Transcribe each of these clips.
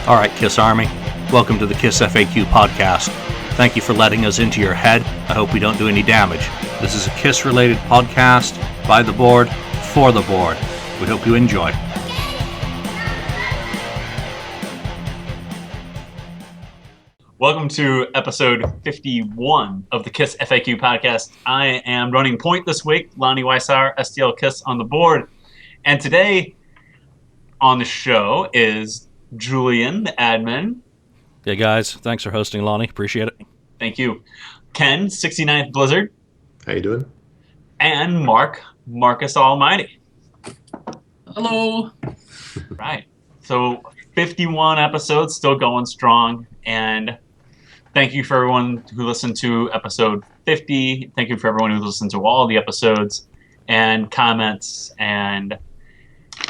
All right, Kiss Army, welcome to the KissFAQ podcast. Thank you for letting us into your head. I hope we don't do any damage. This is a Kiss-related podcast by the board, for the board. We hope you enjoy. Welcome to episode 51 of the KissFAQ podcast. I am running point this week. Lonnie, stlkiss on the board. And today on the show is Julian, the admin. Hey guys, thanks for hosting, Lonnie. Appreciate it. Thank you. Ken, 69th Blizzard. How you doing? And Marcus Almighty. Hello. Right. So 51 episodes, still going strong. And thank you for everyone who listened to episode 50. Thank you for everyone who listened to all the episodes and comments. And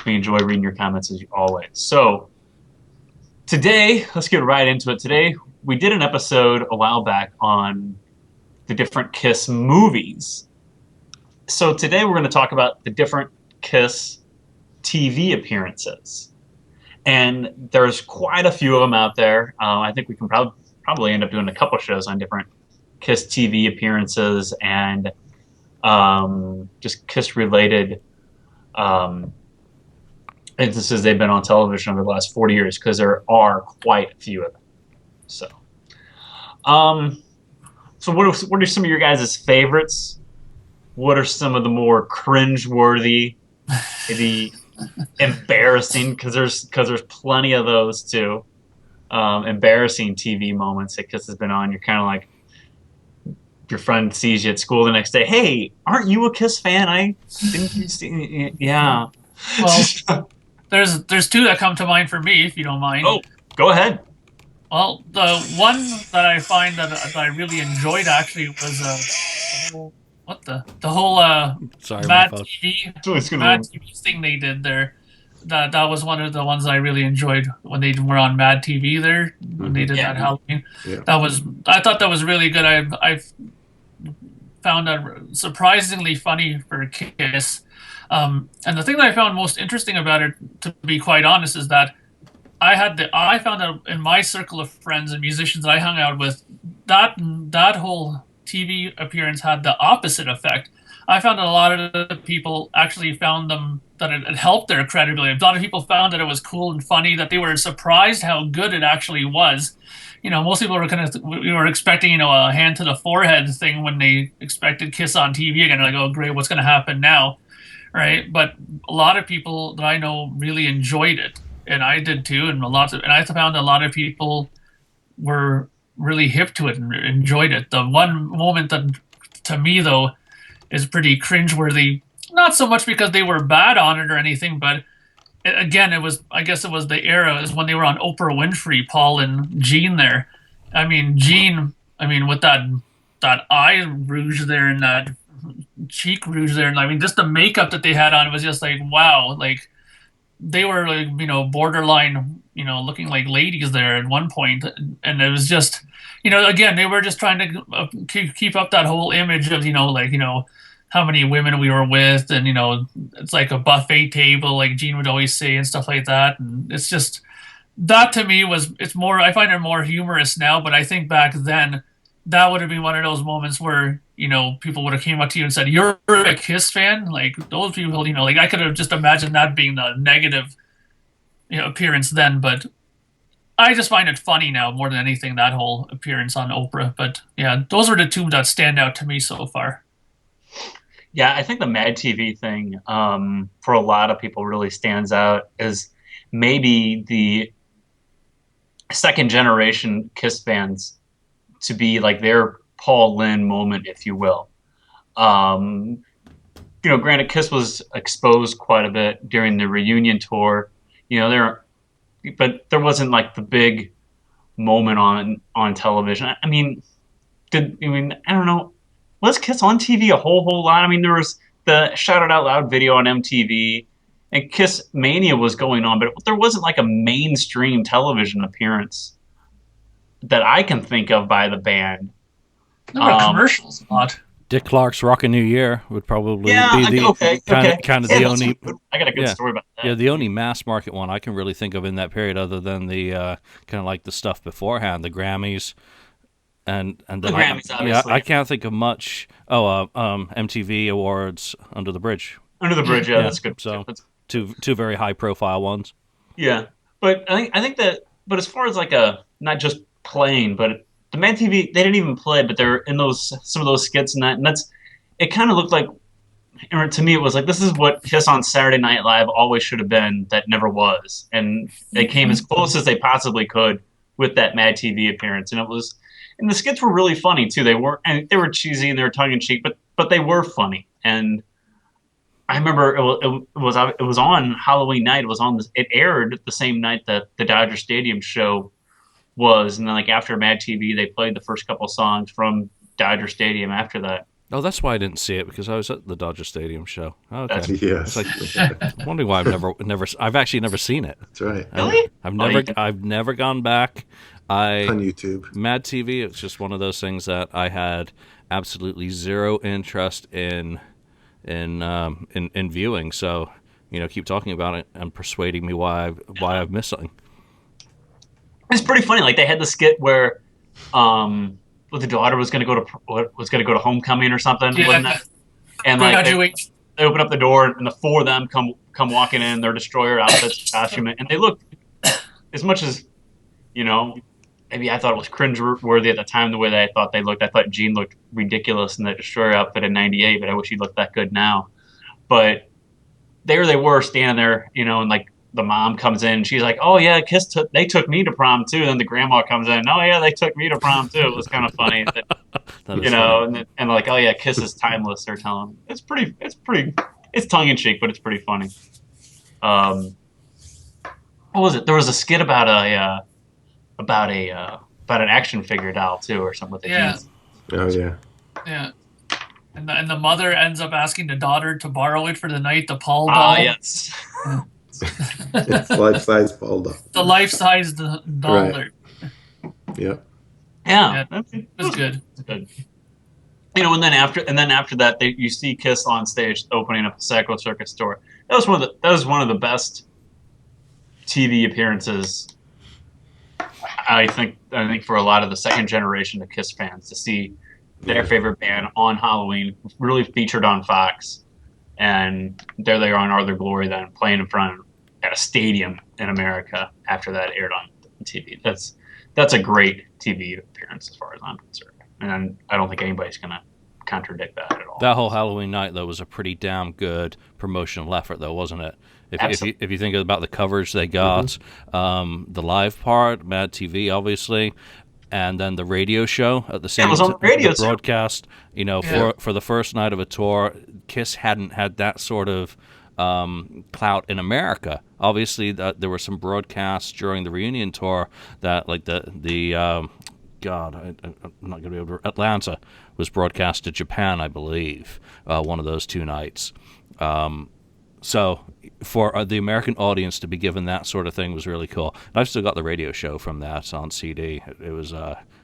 we enjoy reading your comments as always. So today, let's get right into it. Today, we did an episode a while back on the different Kiss movies. So today we're going to talk about the different Kiss TV appearances. And there's quite a few of them out there. I think we can probably end up doing a couple shows on different Kiss TV appearances and just Kiss-related instances they've been on television over the last 40 years, because there are quite a few of them. So, what are some of your guys' favorites? What are some of the more cringe-worthy, maybe embarrassing, because there's plenty of those too, embarrassing TV moments that Kiss has been on? You're kind of like, your friend sees you at school the next day. Hey, aren't you a Kiss fan? Yeah. Well, there's two that come to mind for me, if you don't mind. Oh, go ahead. Well, the one that I find that I really enjoyed actually was the whole Sorry, Mad my fault. TV thing they did there. That was one of the ones I really enjoyed when they were on Mad TV there, when they did that Halloween. Yeah. I thought that was really good. I found that surprisingly funny for Kiss. And the thing that I found most interesting about it, to be quite honest, is that I found out in my circle of friends and musicians that I hung out with, that whole TV appearance had the opposite effect. I found that a lot of the people actually found that it helped their credibility. A lot of people found that it was cool and funny, that they were surprised how good it actually was. Most people were expecting, a hand to the forehead thing when they expected Kiss on TV again. They're like, oh great, what's going to happen now? Right? But a lot of people that I know really enjoyed it, and I did too. And I found a lot of people were really hip to it and enjoyed it. The one moment that, to me though, is pretty cringeworthy. Not so much because they were bad on it or anything, but again, I guess it was the era, is when they were on Oprah Winfrey, Paul and Gene there. I mean, Gene, with that eye rouge there and that cheek rouge there, and just the makeup that they had on, it was just like, wow, like they were like, borderline, looking like ladies there at one point. And it was just, again, they were just trying to keep up that whole image of, how many women we were with, and it's like a buffet table, like Gene would always say, and stuff like that. And it's just, that to me I find it more humorous now, but I think back then that would have been one of those moments where people would have came up to you and said, you're a Kiss fan? Like those people, like I could have just imagined that being the negative appearance then. But I just find it funny now more than anything, that whole appearance on Oprah. But yeah, those were the two that stand out to me so far. Yeah, I think the Mad TV thing, for a lot of people, really stands out as maybe the second generation Kiss fans to be like their Paul Lynde moment, if you will. Granted, Kiss was exposed quite a bit during the reunion tour, but there wasn't like the big moment on television. I don't know. Was Kiss on TV a whole lot? There was the Shout It Out Loud video on MTV, and Kiss Mania was going on, but there wasn't like a mainstream television appearance that I can think of by the band. There were commercials a lot. Dick Clark's "Rockin' New Year" would probably Yeah, be the okay. kind of Yeah, the that's only I got a good yeah story about that. yeah the only mass market one I can really think of in that period, other than the kind of like the stuff beforehand, the Grammys and The then Grammys, obviously. I can't think of much. MTV Awards, Under the Bridge. Under the Bridge, yeah, Yeah, that's good. so That's, two very high profile ones. yeah, but I think that, but as far as like a not just playing, but the Mad TV, they didn't even play, but they're in those some of those skits and that's it. Kind of looked like, or to me, it was like this is what Kiss on Saturday Night Live always should have been that never was, and they came as close as they possibly could with that Mad TV appearance, and it was, and the skits were really funny too. They were cheesy and they were tongue in cheek, but they were funny. And I remember it was on Halloween night. It was on it aired the same night that the Dodger Stadium show was, and then like after Mad TV, they played the first couple songs from Dodger Stadium after that. Oh, that's why I didn't see it, because I was at the Dodger Stadium show. Okay. That's It's Yes. like, I'm wondering why I've actually never seen it. That's right. really. I've never gone back. On YouTube. Mad TV, it's just one of those things that I had absolutely zero interest in viewing. So, keep talking about it and persuading me why I've missed something. It's pretty funny. Like they had the skit where, the daughter was going to go to homecoming or something, wasn't Yeah. it? And like Graduate. they open up the door and the four of them come walking in their destroyer outfits, costume, and they look, as much as maybe I thought it was cringe-worthy at the time the way that I thought they looked. I thought Gene looked ridiculous in that destroyer outfit in '98, but I wish he looked that good now. But there they were standing there, and like the mom comes in, and she's like, "Oh yeah, they took me to prom too." And then the grandma comes in, "Oh yeah, they took me to prom too." It was kind of funny, that, That is funny. and like, "Oh yeah, Kiss is timeless." They're telling it's tongue in cheek, but it's pretty funny. Um, what was it? There was a skit about an action figure doll too, or something with the Yeah. jeans. Oh yeah. Yeah. And the mother ends up asking the daughter to borrow it for the night, the Paul doll. Ah, yes. It's life-size Paul doll. The life-size doll. Right. There. Yep. Yeah, That's good. good. And then after that, you see Kiss on stage opening up the Psycho Circus store. That was one of the best TV appearances. I think for a lot of the second generation of Kiss fans to see their favorite band on Halloween, really featured on Fox, and there they are in all their glory, then playing in front at a stadium in America after that aired on TV. That's a great TV appearance as far as I'm concerned, and I don't think anybody's gonna contradict that at all. That whole Halloween night, though, was a pretty damn good promotional effort, though, wasn't it? If you think about the coverage they got, the live part, Mad TV, obviously, and then the radio show at the same it was on the radio too. broadcast. For the first night of a tour, Kiss hadn't had that sort of clout in America. Obviously, there were some broadcasts during the reunion tour that, like I'm not going to be able to. Atlanta was broadcast to Japan, I believe, one of those two nights. So for the American audience to be given that sort of thing was really cool. And I've still got the radio show from that on CD. It was,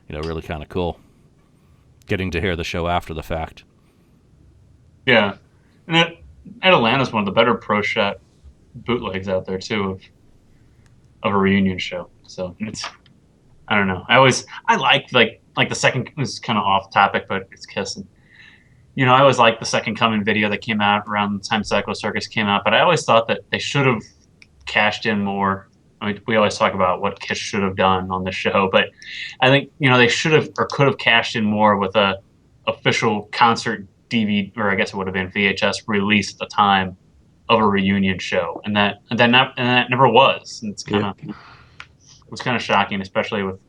really kind of cool getting to hear the show after the fact. Yeah, and at Atlanta's one of the better pro shot bootlegs out there too of a reunion show. So I don't know. I liked like the second, this is kind of off topic, but it's Kiss. And, I always liked the Second Coming video that came out around the time Psycho Circus came out, but I always thought that they should have cashed in more. I mean, we always talk about what Kiss should have done on the show, but I think, they should have or could have cashed in more with a official concert DVD, or I guess it would have been VHS release at the time of a reunion show. And that never was. And it was kind of shocking, especially with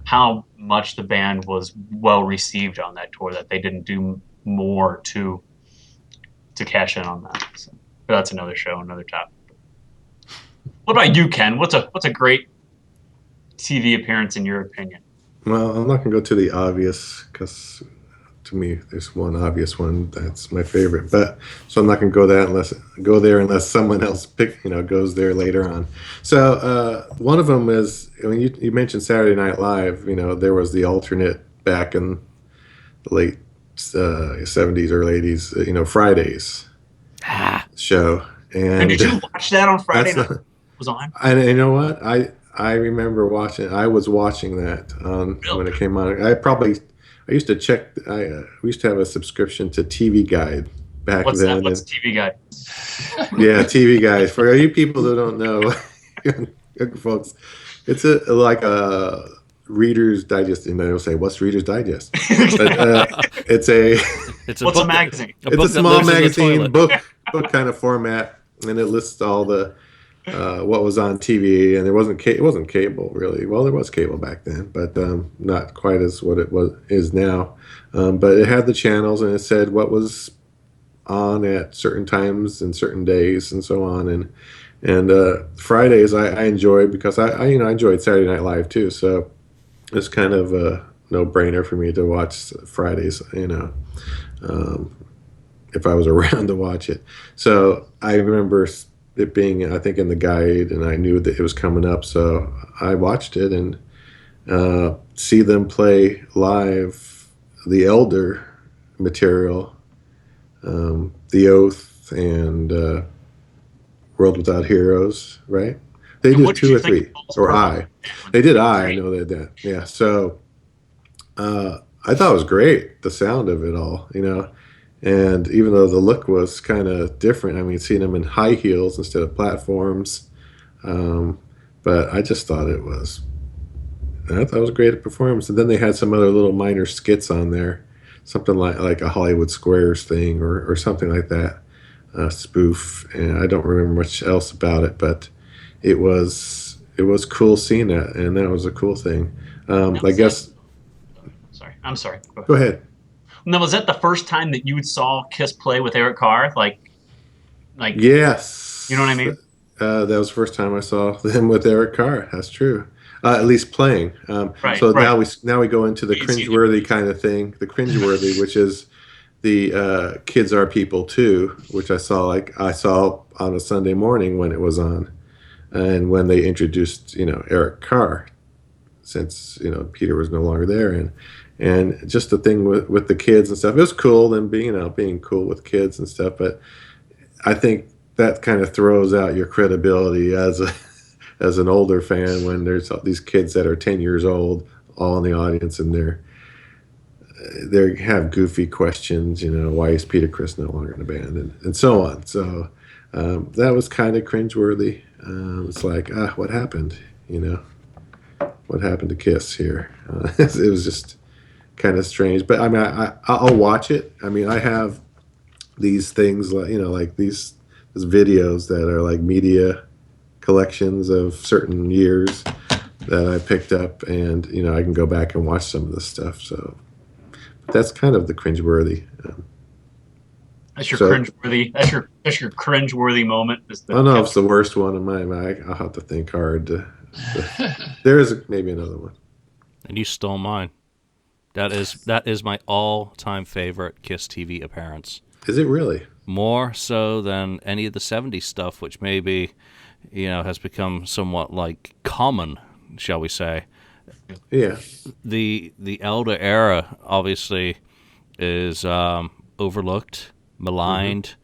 how much the band was well received on that tour, that they didn't do more to cash in on that. So, but that's another show, another topic. What about you, Ken? What's a great TV appearance in your opinion? Well, I'm not gonna go to the obvious, because to me there's one obvious one that's my favorite. But so I'm not gonna go there unless someone else goes there later on. So one of them is, when you mentioned Saturday Night Live. There was the alternate back in the late 70s, early 80s, Fridays show. And did you watch that on Friday that's night? not, It was on? and you know what? I remember watching. I was watching that when it came on. I used to check. We used to have a subscription to TV Guide back What's that? then. What's TV Guide? Yeah, TV Guide. For you people who don't know, young folks, it's like a Reader's Digest. And they'll say, "What's Reader's Digest?" But it's a It's a What's a book magazine? it's a small magazine book kind of format, and it lists all the what was on TV, and it wasn't cable really. Well, there was cable back then, but not quite as what it is now. But it had the channels, and it said what was on at certain times and certain days, and so on. And Fridays I enjoyed because I enjoyed Saturday Night Live too. So it's kind of a no brainer for me to watch Fridays. If I was around to watch it. So I remember it being, I think, in the guide, and I knew that it was coming up, so I watched it. And see them play live the Elder material, The Oath, and World Without Heroes, right? They And did what did two you or think three, of Paul's or performance? They did I know they did. Yeah, so I thought it was great, the sound of it all, and even though the look was kind of different, I mean, seeing them in high heels instead of platforms, but I just thought I thought it was a great performance. And then they had some other little minor skits on there, something like a Hollywood Squares thing or something like that, spoof. And I don't remember much else about it, but it was cool seeing that, and that was a cool thing. I guess. Sorry, I'm sorry. Go ahead. Now, was that the first time that you saw Kiss play with Eric Carr? Like, Yes. you know what I mean? That was the first time I saw them with Eric Carr. That's true. At least playing. Right, So right. now we go into the You see cringeworthy kind of thing. The cringeworthy, which is the Kids Are People Too, which I saw on a Sunday morning when it was on, and when they introduced Eric Carr, since Peter was no longer there, and just the thing with the kids and stuff. It was cool, and being cool with kids and stuff. But I think that kind of throws out your credibility as an older fan when there's these kids that are 10 years old all in the audience, and they have goofy questions. Why is Peter Criss no longer in the band, and so on. So that was kind of cringeworthy. It's like, what happened? What happened to Kiss here? It was just kind of strange. But I mean, I'll watch it. I mean, I have these things like these videos that are like media collections of certain years that I picked up, and I can go back and watch some of this stuff. So that's kind of the cringeworthy. That's your cringeworthy. That's your cringeworthy moment. I don't know if it's the worst one of mine. I'll have to think hard. There is maybe another one. And you stole mine. That is my all-time favorite Kiss TV appearance. Is it really? More so than any of the 70s stuff, which maybe, has become somewhat like common, shall we say. Yeah. The Elder era obviously is overlooked, maligned,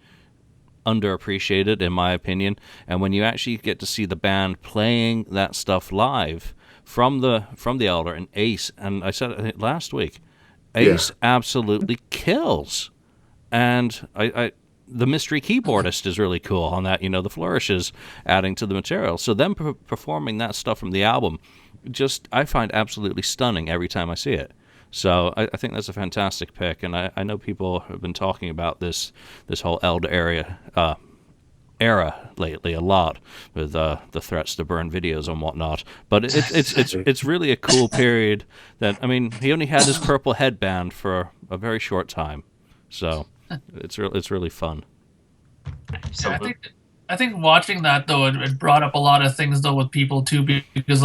underappreciated in my opinion. And when you actually get to see the band playing that stuff live from the Elder and Ace, and I said it last week, Ace absolutely kills. And the mystery keyboardist is really cool on that, the flourishes adding to the material. So them performing that stuff from the album, I find absolutely stunning every time I see it. So I think that's a fantastic pick, and I know people have been talking about this whole Elder era lately a lot with the threats to burn videos and whatnot. But it's really a cool period. That he only had his purple headband for a very short time, so it's really fun. Yeah, I think watching that though, it brought up a lot of things though with people too, because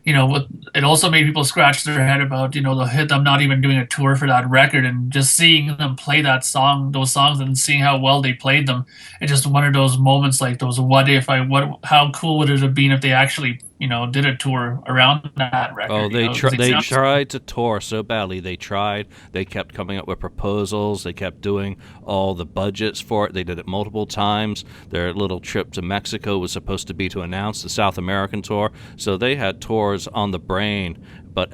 it also made people scratch their head about them not even doing a tour for that record, and just seeing them play those songs and seeing how well they played them. It's just one of those moments like those how cool would it have been if they actually did a tour around that record. Oh, they It sounds- tried to tour so badly. They tried. They kept coming up with proposals. They kept doing all the budgets for it. They did it multiple times. Their little trip to Mexico was supposed to be to announce the South American tour. So they had tours on the brain. But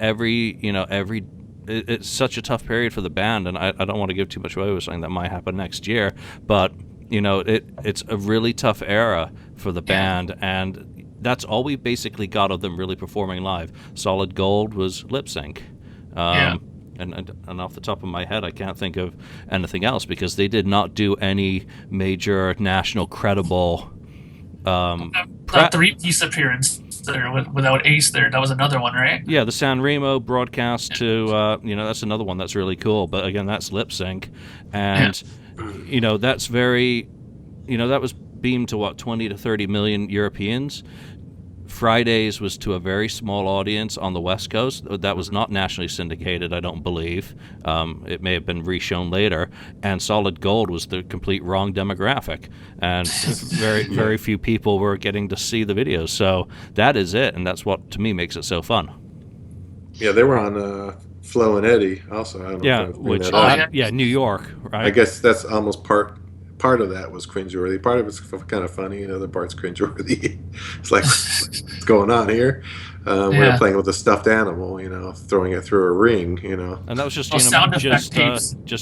it's such a tough period for the band, and I don't want to give too much away with something that might happen next year. But it's a really tough era for the band, and that's all we basically got of them really performing live. Solid Gold was lip sync. And off the top of my head, I can't think of anything else because they did not do any major national credible that three-piece appearance there without Ace there. That was another one, right? Yeah, the San Remo broadcast to, that's another one that's really cool. But again, that's lip sync. And, that's very, that was beamed to 20 to 30 million Europeans. Fridays was to a very small audience on the West Coast. That was not nationally syndicated, I don't believe. It may have been reshown later. And Solid Gold was the complete wrong demographic. And very, very few people were getting to see the videos. So that is it, and that's what, to me, makes it so fun. Yeah, they were on Flo and Eddie also. I don't know if New York, right? I guess that's almost part of that was cringeworthy. Part of it's kind of funny, and other part's cringeworthy. It's like, what's going on here? We're playing with a stuffed animal, throwing it through a ring, And that was just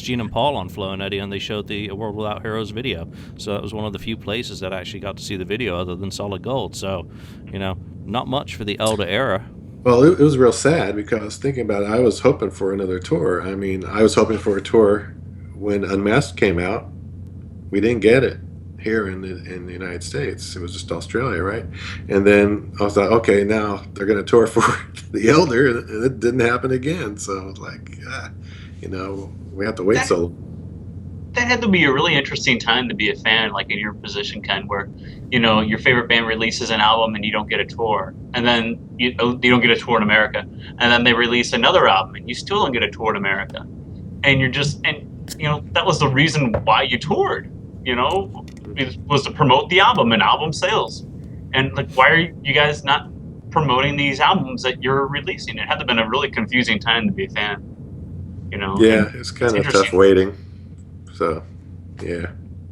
Gene and Paul on Flo and Eddie, and they showed the World Without Heroes video. So that was one of the few places that I actually got to see the video other than Solid Gold. So, not much for the Elder era. Well, it was real sad because thinking about it, I was hoping for another tour. I mean, I was hoping for a tour when Unmasked came out. We didn't get it here in the United States. It was just Australia, right? And then I was like, okay, now they're going to tour for the Elder, and it didn't happen again. So I was like, we have to wait so long. That had to be a really interesting time to be a fan, like in your position, Ken, where your favorite band releases an album and you don't get a tour, and then you don't get a tour in America, and then they release another album and you still don't get a tour in America, and that was the reason why you toured. It was to promote the album and album sales. And like, why are you guys not promoting these albums that you're releasing? It had to have been a really confusing time to be a fan. Yeah, it's kind of tough waiting. So, yeah.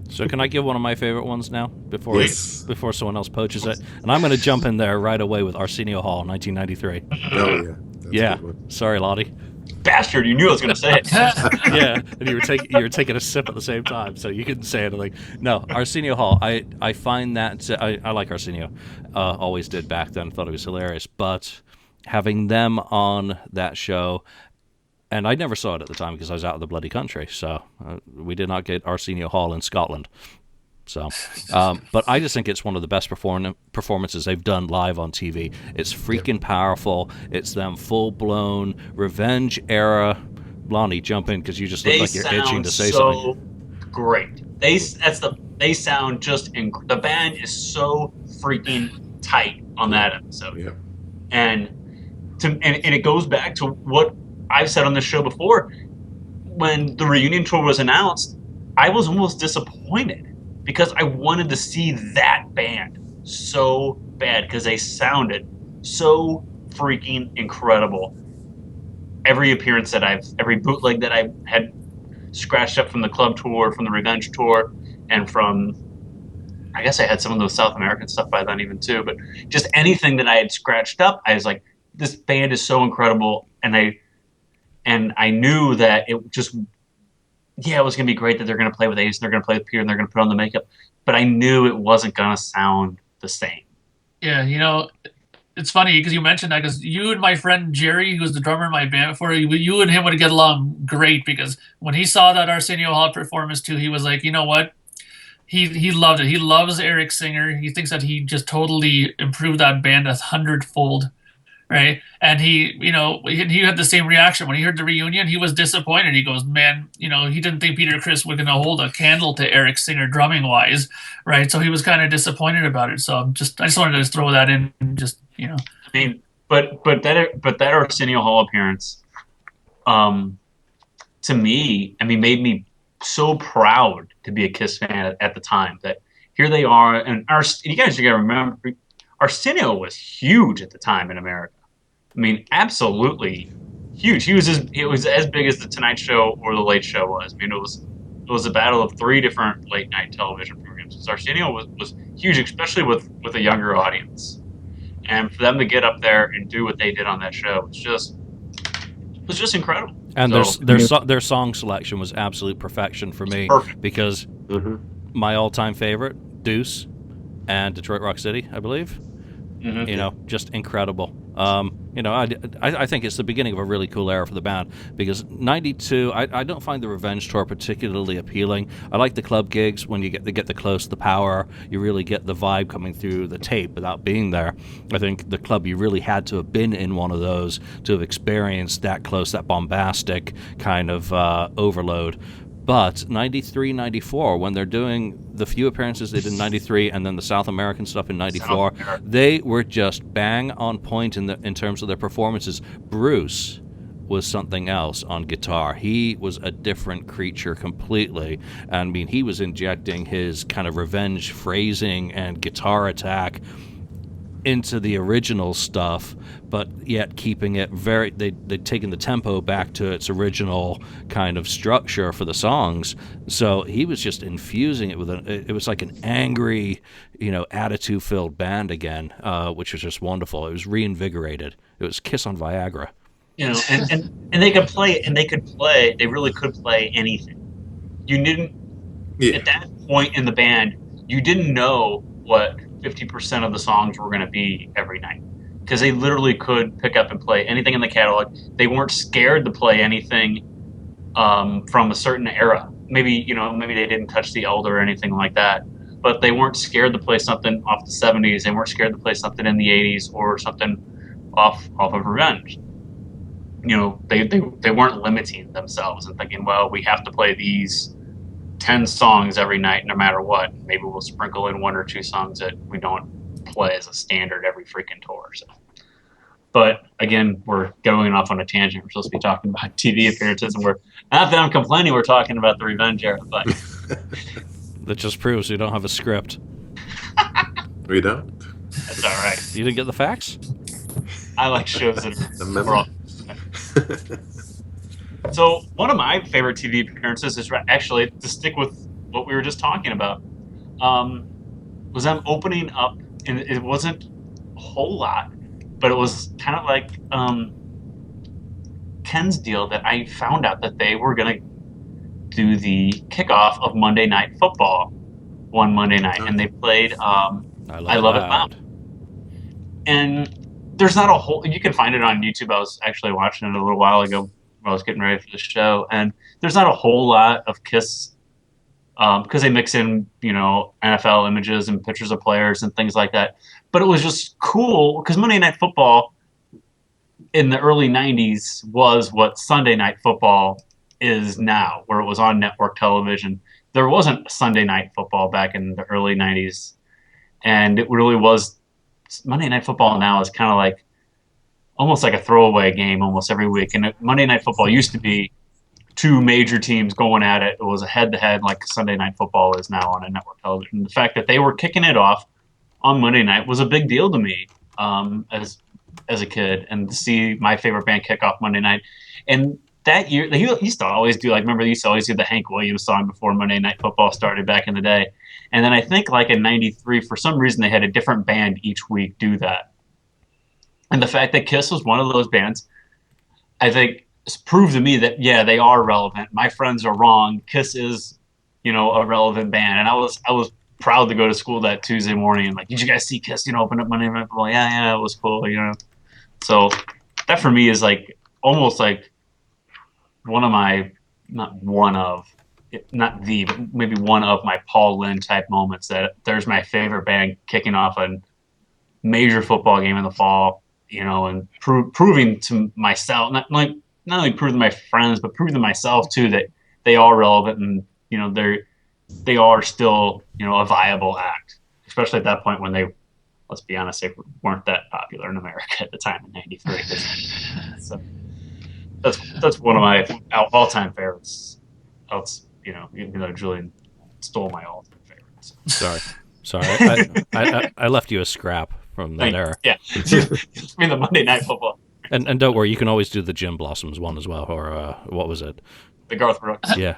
So can I give one of my favorite ones now before someone else poaches it? And I'm going to jump in there right away with Arsenio Hall, 1993. Oh yeah. Yeah. Sorry, Lonnie. Bastard, you knew I was going to say it. Yeah, and you were taking a sip at the same time, so you couldn't say anything. No, Arsenio Hall. I find that I like Arsenio. Always did back then. Thought it was hilarious. But having them on that show, and I never saw it at the time because I was out of the bloody country. So we did not get Arsenio Hall in Scotland. So, but I just think it's one of the best performances they've done live on TV. It's freaking powerful. It's them full-blown revenge era. Lonnie, jump in because you just look like you're itching to say something. Great. They sound the band is so freaking tight on that episode. Yeah. And it goes back to what I've said on this show before. When the reunion tour was announced, I was almost disappointed, because I wanted to see that band so bad because they sounded so freaking incredible. Every bootleg that I had scratched up from the club tour, from the Revenge tour, and from, I guess I had some of those South American stuff by then even too, but just anything that I had scratched up, I was like, this band is so incredible. And I knew that it just, it was going to be great that they're going to play with Ace and they're going to play with Peter and they're going to put on the makeup. But I knew it wasn't going to sound the same. Yeah, it's funny because you mentioned that, because you and my friend Jerry, who was the drummer in my band before, you and him would get along great, because when he saw that Arsenio Hall performance too, he was like, you know what? He loved it. He loves Eric Singer. He thinks that he just totally improved that band 100-fold. Right. And he had the same reaction when he heard the reunion. He was disappointed. He goes, man, he didn't think Peter Criss was going to hold a candle to Eric Singer drumming wise. Right. So he was kind of disappointed about it. So I just wanted to throw that in. I mean, but that Arsenio Hall appearance, to me, made me so proud to be a Kiss fan at the time, that here they are. And you guys, you got to remember, Arsenio was huge at the time in America. I mean, absolutely huge. It was as big as the Tonight Show or the Late Show was. I mean, it was a battle of three different late night television programs. So Arsenio was huge, especially with a younger audience. And for them to get up there and do what they did on that show was just incredible. And So, their song selection was absolute perfection for me perfect. because Mm-hmm. my all-time favorite, Deuce, and Detroit Rock City, I believe. Mm-hmm. You know, just incredible. You know, I think it's the beginning of a really cool era for the band because '92. I don't find the Revenge tour particularly appealing. I like the club gigs when you get the close, the power. You really get the vibe coming through the tape without being there. I think the club, you really had to have been in one of those to have experienced that close, that bombastic kind of overload. But 93, 94, when they're doing the few appearances they did in 93 and then the South American stuff in 94, they were just bang on point in terms of their performances. Bruce was something else on guitar. He was a different creature completely. I mean, he was injecting his kind of Revenge phrasing and guitar attack into the original stuff, but yet keeping it very, they'd taken the tempo back to its original kind of structure for the songs. So he was just infusing it with it was like an angry, you know, attitude filled band again, which was just wonderful. It was reinvigorated. It was Kiss on Viagra. You know, and they really could play anything. You didn't Yeah. At that point in the band, you didn't know what 50% of the songs were going to be every night because they literally could pick up and play anything in the catalog. They weren't scared to play anything from a certain era. Maybe they didn't touch the Elder or anything like that, but they weren't scared to play something off the '70s. They weren't scared to play something in the '80s or something off of Revenge. You know, they weren't limiting themselves and thinking, well, we have to play these 10 songs every night no matter what. Maybe we'll sprinkle in one or two songs that we don't play as a standard every freaking tour. So, but again, we're going off on a tangent. We're supposed to be talking about TV appearances, and we're not that I'm complaining. We're talking about the Revenge era, but That just proves you don't have a script. We don't. that's all right. You didn't get the facts? I like shows that The are memo. So one of my favorite TV appearances is actually to stick with what we were just talking about. Was them opening up, and it wasn't a whole lot, but it was kind of like Ken's deal that I found out that they were gonna do the kickoff of Monday Night Football one Monday night, and they played I Love It Loud. And there's not a whole. You can find it on YouTube. I was actually watching it a little while ago when I was getting ready for the show, and there's not a whole lot of Kiss because they mix in, you know, NFL images and pictures of players and things like that. But it was just cool because Monday Night Football in the early '90s was what Sunday Night Football is now, where it was on network television. There wasn't Sunday Night Football back in the early '90s, and it really was. Monday Night Football now is kind of like almost like a throwaway game almost every week. And Monday Night Football used to be two major teams going at it. It was a head-to-head like Sunday Night Football is now on a network television. The fact that they were kicking it off on Monday night was a big deal to me as a kid, and to see my favorite band kick off Monday night. And that year, they used to always do, like, remember they used to always do the Hank Williams song before Monday Night Football started back in the day. And then I think like in '93, for some reason, they had a different band each week do that. And the fact that Kiss was one of those bands, I think, proved to me that, yeah, they are relevant. My friends are wrong. Kiss is, you know, a relevant band. And I was proud to go to school that Tuesday morning and like, did you guys see Kiss, you know, open up Monday Night Football? Yeah, it was cool, you know. So that for me is like almost like one of my, not the, but maybe one of my Paul Lynde type moments, that there's my favorite band kicking off a major football game in the fall, you know, and proving to myself, not only proving to my friends, but proving to myself too that they are relevant, and, you know, they are still, you know, a viable act, especially at that point when they, let's be honest, they weren't that popular in America at the time in '93. So that's one of my all-time favorites. You know, even though Julian stole my all-time favorites. Sorry. I left you a scrap from that era. Yeah, I mean the Monday Night Football. And don't worry, you can always do the Jim Blossoms one as well, or what was it? The Garth Brooks. Yeah,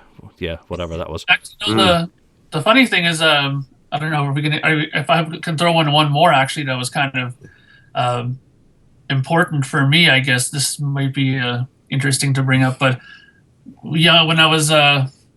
whatever that was. Actually, no, the funny thing is, I don't know if I can throw in one more. Actually, that was kind of important for me. I guess this might be interesting to bring up, but yeah, when I was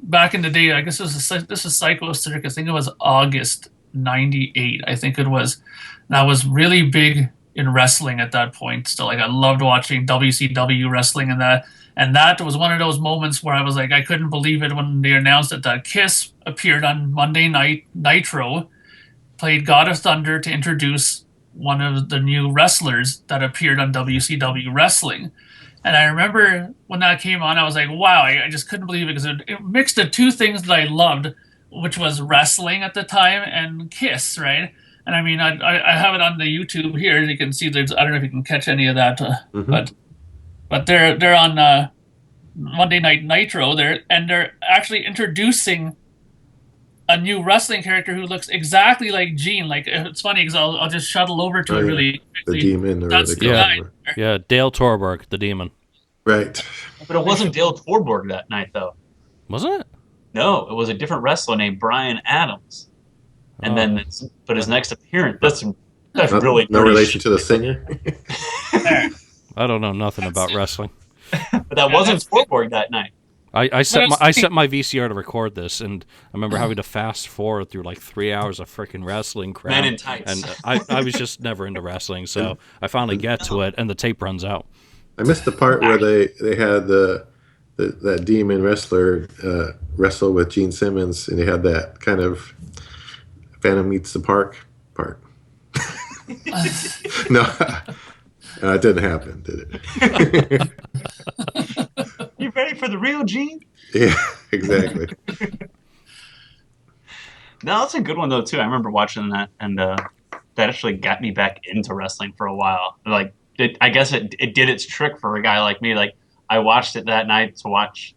back in the day, I guess this was Psycho Circus. I think it was August '98. I think it was. And I was really big in wrestling at that point. Still, like I loved watching WCW wrestling, and that was one of those moments where I was like, I couldn't believe it when they announced that Kiss appeared on Monday Night Nitro, played God of Thunder to introduce one of the new wrestlers that appeared on WCW wrestling. And I remember when that came on, I was like, wow, I just couldn't believe it because it mixed the two things that I loved, which was wrestling at the time and Kiss, right? And I mean, I have it on the YouTube here. You can see there's, I don't know if you can catch any of that, but they're on Monday Night Nitro there, and they're actually introducing a new wrestling character who looks exactly like Gene. Like it's funny because I'll just shuttle over to it really quickly. The demon, or That's the guy. Yeah, Dale Torborg, the demon. Right. But it wasn't Dale Torborg that night, though. Wasn't it? No, it was a different wrestler named Brian Adams. And then, but his next appearance, that's really no relation to the singer. I don't know nothing about wrestling. But that wasn't Torborg that night. I set my VCR to record this, and I remember having to fast forward through like 3 hours of freaking wrestling crap. Men in tights. And I was just never into wrestling, so I finally get to it, and the tape runs out. I missed the part where they had that demon wrestler wrestle with Gene Simmons, and they had that kind of Phantom Meets the Park part. No, it didn't happen, did it? You ready for the real Gene? Yeah, exactly. No, that's a good one though too. I remember watching that, and that actually got me back into wrestling for a while. Like, I guess it did its trick for a guy like me. Like, I watched it that night to watch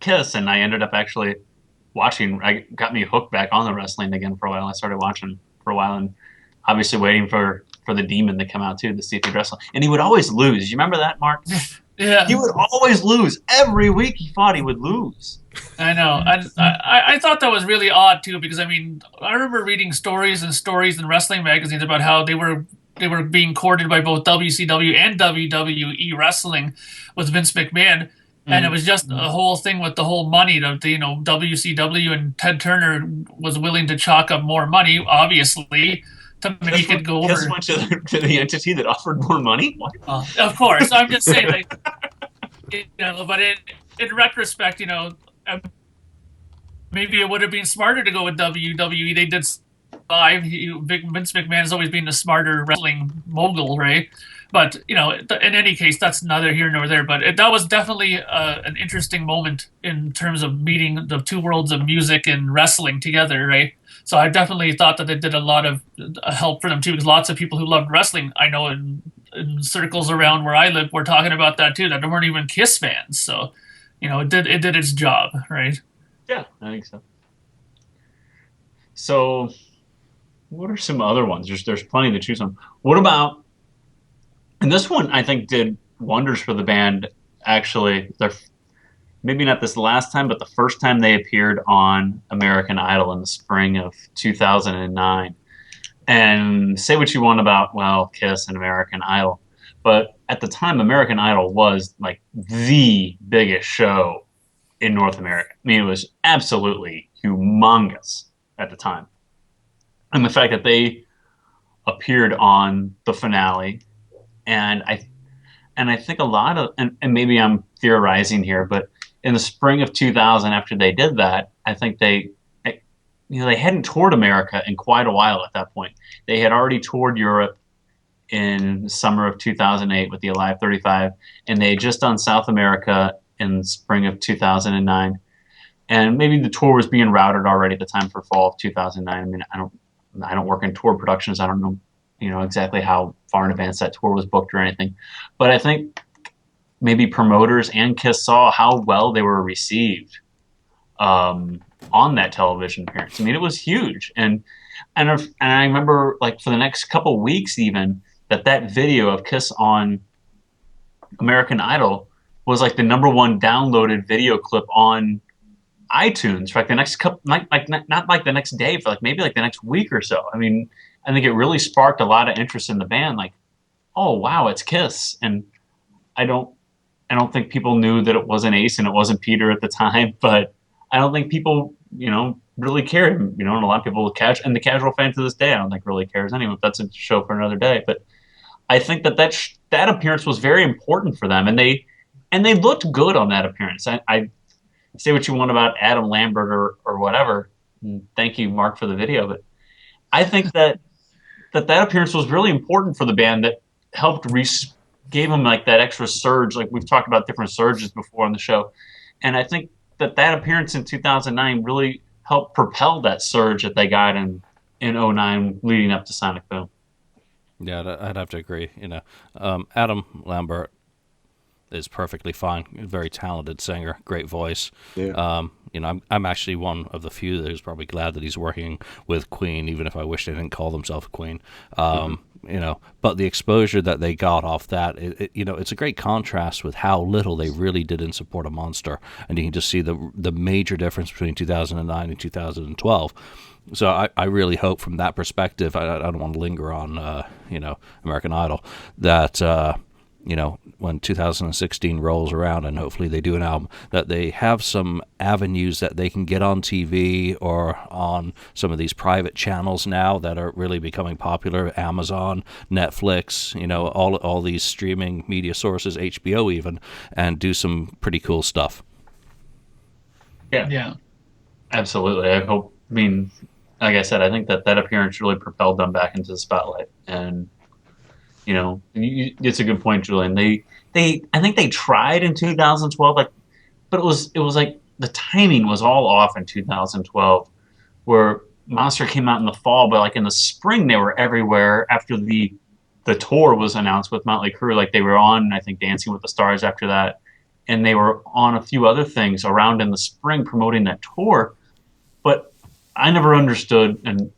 Kiss, and I ended up actually watching. I got me hooked back on the wrestling again for a while. I started watching for a while, and obviously waiting for the Demon to come out too to see if he'd wrestle. And he would always lose. You remember that, Mark? Yeah. He would always lose. Every week he thought he would lose. I know. I thought that was really odd too, because I mean, I remember reading stories in wrestling magazines about how they were being courted by both WCW and WWE wrestling with Vince McMahon. And it was just a whole thing with the whole money that, WCW and Ted Turner was willing to chalk up more money, obviously, to make it go over. Kiss went to the entity that offered more money? What? Of course. I'm just saying, like, but in retrospect, maybe it would have been smarter to go with WWE. They did survive. Vince McMahon has always been the smarter wrestling mogul, right? But, in any case, that's neither here nor there. But that was definitely an interesting moment in terms of meeting the two worlds of music and wrestling together, right? So I definitely thought that it did a lot of help for them, too, because lots of people who loved wrestling, I know in circles around where I live, were talking about that, too, that they weren't even Kiss fans. So, it did its job, right? Yeah, I think so. So, what are some other ones? There's plenty to choose from. What about... And this one, I think, did wonders for the band, actually. Maybe not this last time, but the first time they appeared on American Idol in the spring of 2009. And say what you want about, Kiss and American Idol. But at the time, American Idol was like the biggest show in North America. I mean, it was absolutely humongous at the time. And the fact that they appeared on the finale... And I think a lot of, and maybe I'm theorizing here, but in the spring of 2000, after they did that, I think they hadn't toured America in quite a while at that point. They had already toured Europe in the summer of 2008 with the Alive 35, and they had just done South America in the spring of 2009. And maybe the tour was being routed already at the time for fall of 2009. I mean, I don't work in tour productions. I don't know, exactly how far in advance that tour was booked or anything. But I think maybe promoters and Kiss saw how well they were received on that television appearance. I mean, it was huge. And And I remember like for the next couple weeks even that video of Kiss on American Idol was like the number one downloaded video clip on iTunes for like the next couple, not like the next day, for like maybe like the next week or so. I mean, I think it really sparked a lot of interest in the band. Like, oh wow, it's Kiss, and I don't, I don't think people knew that it wasn't Ace and it wasn't Peter at the time, but I don't think people, really cared. And a lot of people and the casual fan to this day, I don't think really cares anyway. That's a show for another day. But I think that appearance was very important for them, and they looked good on that appearance. I say what you want about Adam Lambert or whatever. And thank you, Mark, for the video, but I think that appearance was really important for the band. That helped gave them like that extra surge. Like we've talked about different surges before on the show, and I think that appearance in 2009 really helped propel that surge that they got in '09 leading up to Sonic Boom. Yeah, I'd have to agree. Adam Lambert is perfectly fine. Very talented singer, great voice. Yeah. I'm actually one of the few that is probably glad that he's working with Queen, even if I wish they didn't call themselves Queen. But the exposure that they got off that, it's a great contrast with how little they really did in support of Monster, and you can just see the major difference between 2009 and 2012. So I really hope from that perspective, I don't want to linger on, American Idol, that, when 2016 rolls around and hopefully they do an album, that they have some avenues that they can get on TV or on some of these private channels now that are really becoming popular, Amazon, Netflix, all these streaming media sources, HBO even, and do some pretty cool stuff. Yeah, absolutely. Like I said, I think that appearance really propelled them back into the spotlight. And it's a good point, Julian. I think they tried in 2012, but it was like the timing was all off in 2012, where Monster came out in the fall, but like in the spring they were everywhere after the tour was announced with Motley Crue. Like they were on, I think, Dancing with the Stars after that, and they were on a few other things around in the spring promoting that tour. But I never understood, and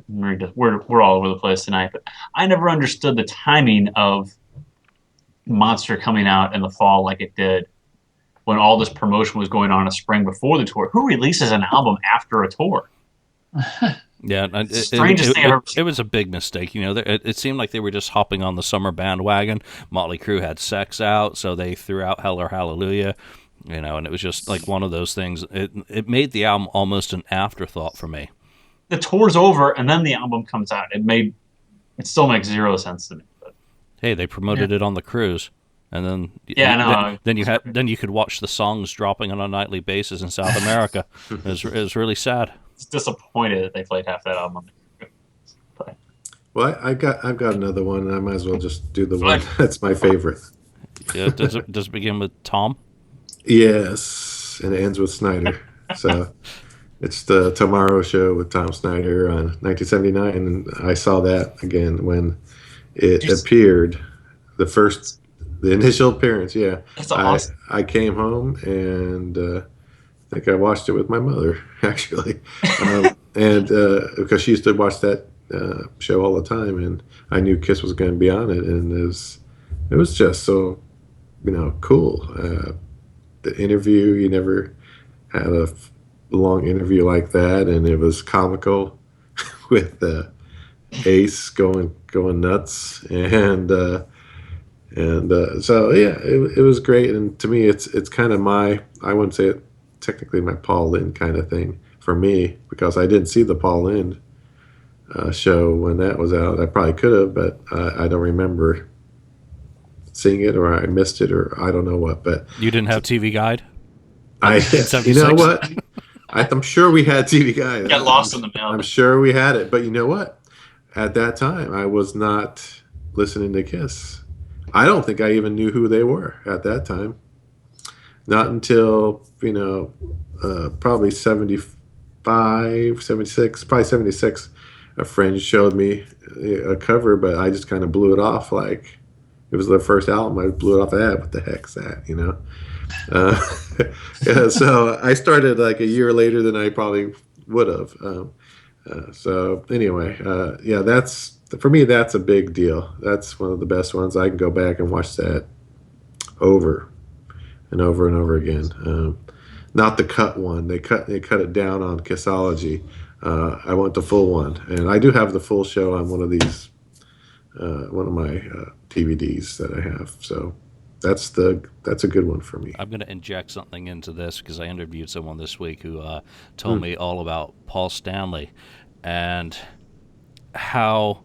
we're all over the place tonight, but I never understood the timing of Monster coming out in the fall like it did when all this promotion was going on in the spring before the tour. Who releases an album after a tour? Yeah, Strangest thing I've ever seen. It was a big mistake. It seemed like they were just hopping on the summer bandwagon. Motley Crue had Sex out, so they threw out Hell or Hallelujah. And it was just like one of those things. It made the album almost an afterthought for me. The tour's over and then the album comes out. It still makes zero sense to me. But hey, they promoted it on the cruise, and then then you could watch the songs dropping on a nightly basis in South America. It was really sad. It's disappointed that they played half that album. But, Well, I've got another one, and I might as well just do the one that's my favorite. Yeah, does it begin with Tom? Yes, and it ends with Snyder. So it's the Tomorrow Show with Tom Snyder on 1979, and I saw that again when it appeared. The initial appearance. Yeah, that's awesome. I came home and I think I watched it with my mother actually, and because she used to watch that show all the time, and I knew Kiss was going to be on it, and it was just so cool. The interview, you never had a long interview like that, and it was comical with Ace going nuts, and so yeah, it was great. And to me, it's kind of I wouldn't say it technically my Paul Lynde kind of thing for me, because I didn't see the Paul Lynde show when that was out. I probably could have, but I don't remember seeing it, or I missed it, or I don't know what. But you didn't have TV Guide? You know what? I'm sure we had TV Guide. Got lost in the mail. I'm sure we had it, but you know what? At that time, I was not listening to Kiss. I don't think I even knew who they were at that time. Not until probably 75, 76, probably 76. A friend showed me a cover, but I just kind of blew it off like it was their first album. I blew it off that. What the heck's that? Yeah, so I started like a year later than I probably would have. So anyway, yeah, that's for me. That's a big deal. That's one of the best ones. I can go back and watch that over and over and over again. Not the cut one. They cut it down on Kissology. I want the full one, and I do have the full show on one of my DVDs that I have. So that's a good one for me. I'm going to inject something into this because I interviewed someone this week who told me all about Paul Stanley and how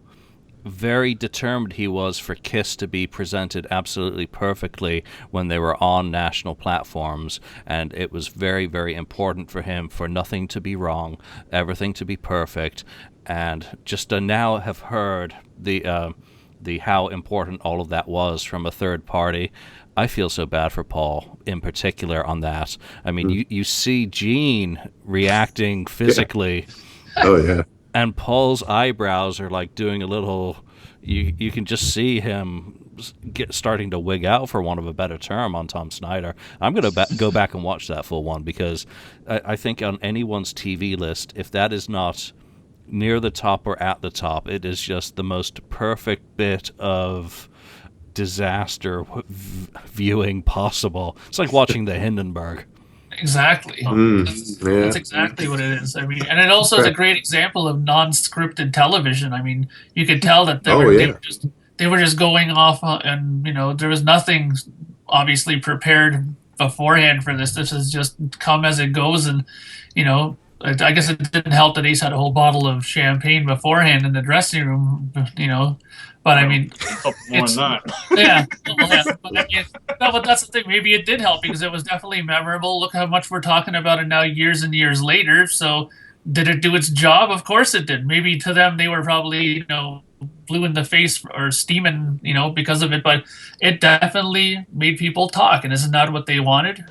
very determined he was for Kiss to be presented absolutely perfectly when they were on national platforms, and it was very, very important for him for nothing to be wrong, everything to be perfect, and just to now have heard the how important all of that was from a third party. I feel so bad for Paul in particular on that. I mean, you see Gene reacting physically. Yeah. Oh yeah. And Paul's eyebrows are like doing a little. You can just see him starting to wig out, for want of a better term, on Tom Snyder. I'm going to go back and watch that full one because I think on anyone's TV list, if that is not near the top or at the top, it is just the most perfect bit of disaster viewing possible. It's like watching the Hindenburg. Exactly. Yeah. That's exactly what it is. I mean, and it also is a great example of non-scripted television. I mean, you could tell that they were just going off, and there was nothing obviously prepared beforehand for this. This has just come as it goes, and I guess it didn't help that Ace had a whole bottle of champagne beforehand in the dressing room. But I mean, it's not. Yeah. But I mean, no, but that's the thing. Maybe it did help because it was definitely memorable. Look how much we're talking about it now, years and years later. So, did it do its job? Of course it did. Maybe to them, they were probably blue in the face or steaming, because of it. But it definitely made people talk, and isn't that what they wanted?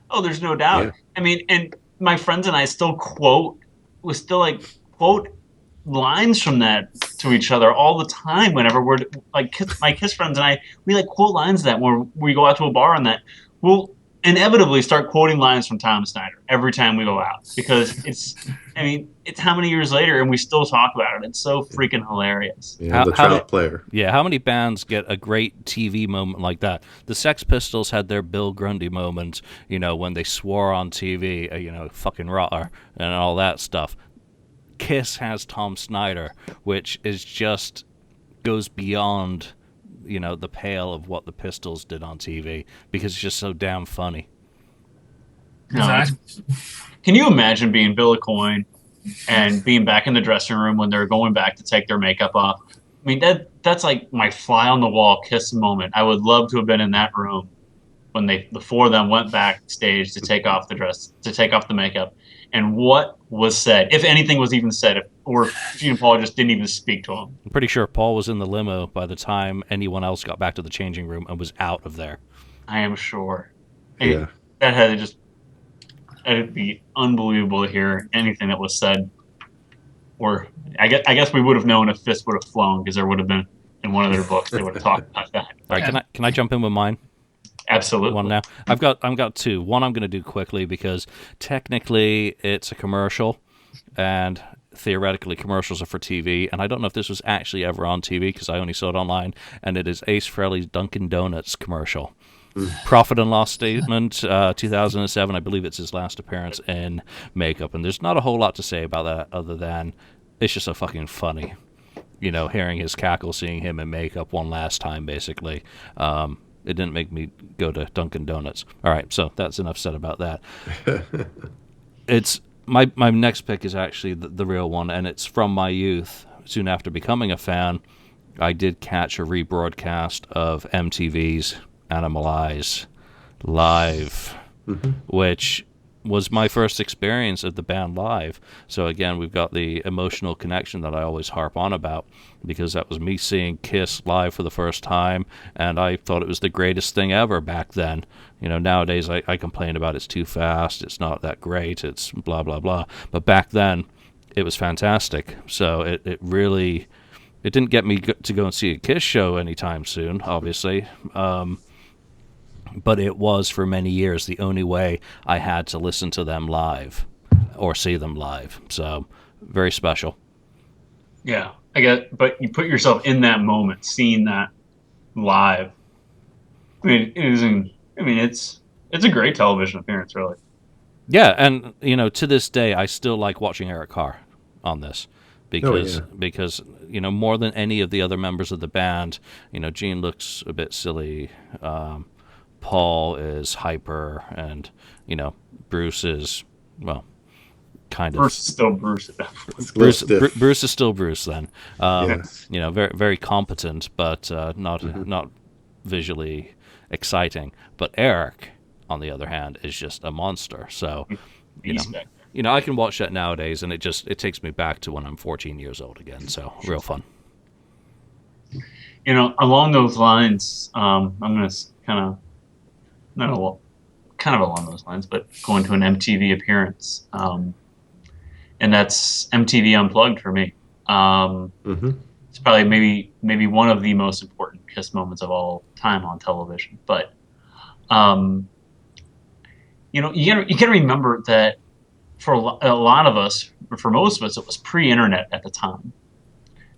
Oh, there's no doubt. Yeah. I mean, and my friends and I still quote lines from that to each other all the time whenever we're like my Kiss friends and I, we like quote lines of that when we go out to a bar, and that we'll inevitably start quoting lines from Tom Snyder every time we go out because it's how many years later and we still talk about it. It's so freaking hilarious. Yeah, the trout player. Yeah, how many bands get a great TV moment like that? The Sex Pistols had their Bill Grundy moment, when they swore on TV, fucking rotter and all that stuff. Kiss has Tom Snyder, which is just goes beyond, the pale of what the Pistols did on TV because it's just so damn funny. Exactly. Can you imagine being Bill Coyne and being back in the dressing room when they're going back to take their makeup off? I mean, that's like my fly on the wall Kiss moment. I would love to have been in that room when the four of them went backstage to take off the dress, to take off the makeup. And what was said, if anything was even said, or Gene and Paul just didn't even speak to him. I'm pretty sure Paul was in the limo by the time anyone else got back to the changing room and was out of there. I am sure. Yeah. It'd be unbelievable to hear anything that was said. Or I guess we would have known if Fist would have flown because there would have been in one of their books they would have talked about that. All right, can I jump in with mine? Absolutely. One now. I've got two. One I'm going to do quickly because technically it's a commercial, and theoretically commercials are for TV. And I don't know if this was actually ever on TV because I only saw it online. And it is Ace Frehley's Dunkin' Donuts commercial. Profit and loss statement, 2007. I believe it's his last appearance in makeup. And there's not a whole lot to say about that other than it's just so fucking funny. Hearing his cackle, seeing him in makeup one last time, basically. It didn't make me go to Dunkin' Donuts. All right, so that's enough said about that. It's my next pick is actually the real one, and it's from my youth. Soon after becoming a fan, I did catch a rebroadcast of MTV's Animalize live, which was my first experience of the band live. So again, we've got the emotional connection that I always harp on about because that was me seeing Kiss live for the first time, and I thought it was the greatest thing ever back then. Nowadays I complain about it's too fast, it's not that great, it's blah, blah, blah. But back then, it was fantastic. So it really... It didn't get me to go and see a Kiss show anytime soon, obviously. But it was, for many years, the only way I had to listen to them live or see them live. So very special. Yeah, I get, but you put yourself in that moment, seeing that live. I mean, it isn't. I mean, it's a great television appearance, really. Yeah, and to this day, I still like watching Eric Carr on this Oh because yeah. because more than any of the other members of the band, Gene looks a bit silly. Paul is hyper, and Bruce is, well, kind Bruce of. is still Bruce. It's a little stiff. Bruce is still Bruce then. Yes. Very very competent, but not Hmm. not visually exciting. But Eric, on the other hand, is just a monster. So, Beast back I can watch that nowadays, and it takes me back to when I'm 14 years old again. So, real fun. Along those lines, I'm gonna kind of, no, well, kind of along those lines, but going to an MTV appearance, and that's MTV Unplugged for me. Hmm. It's probably maybe one of the most important Kiss moments of all time on television. But um, you gotta remember that for a lot of us, or for most of us, it was pre-internet at the time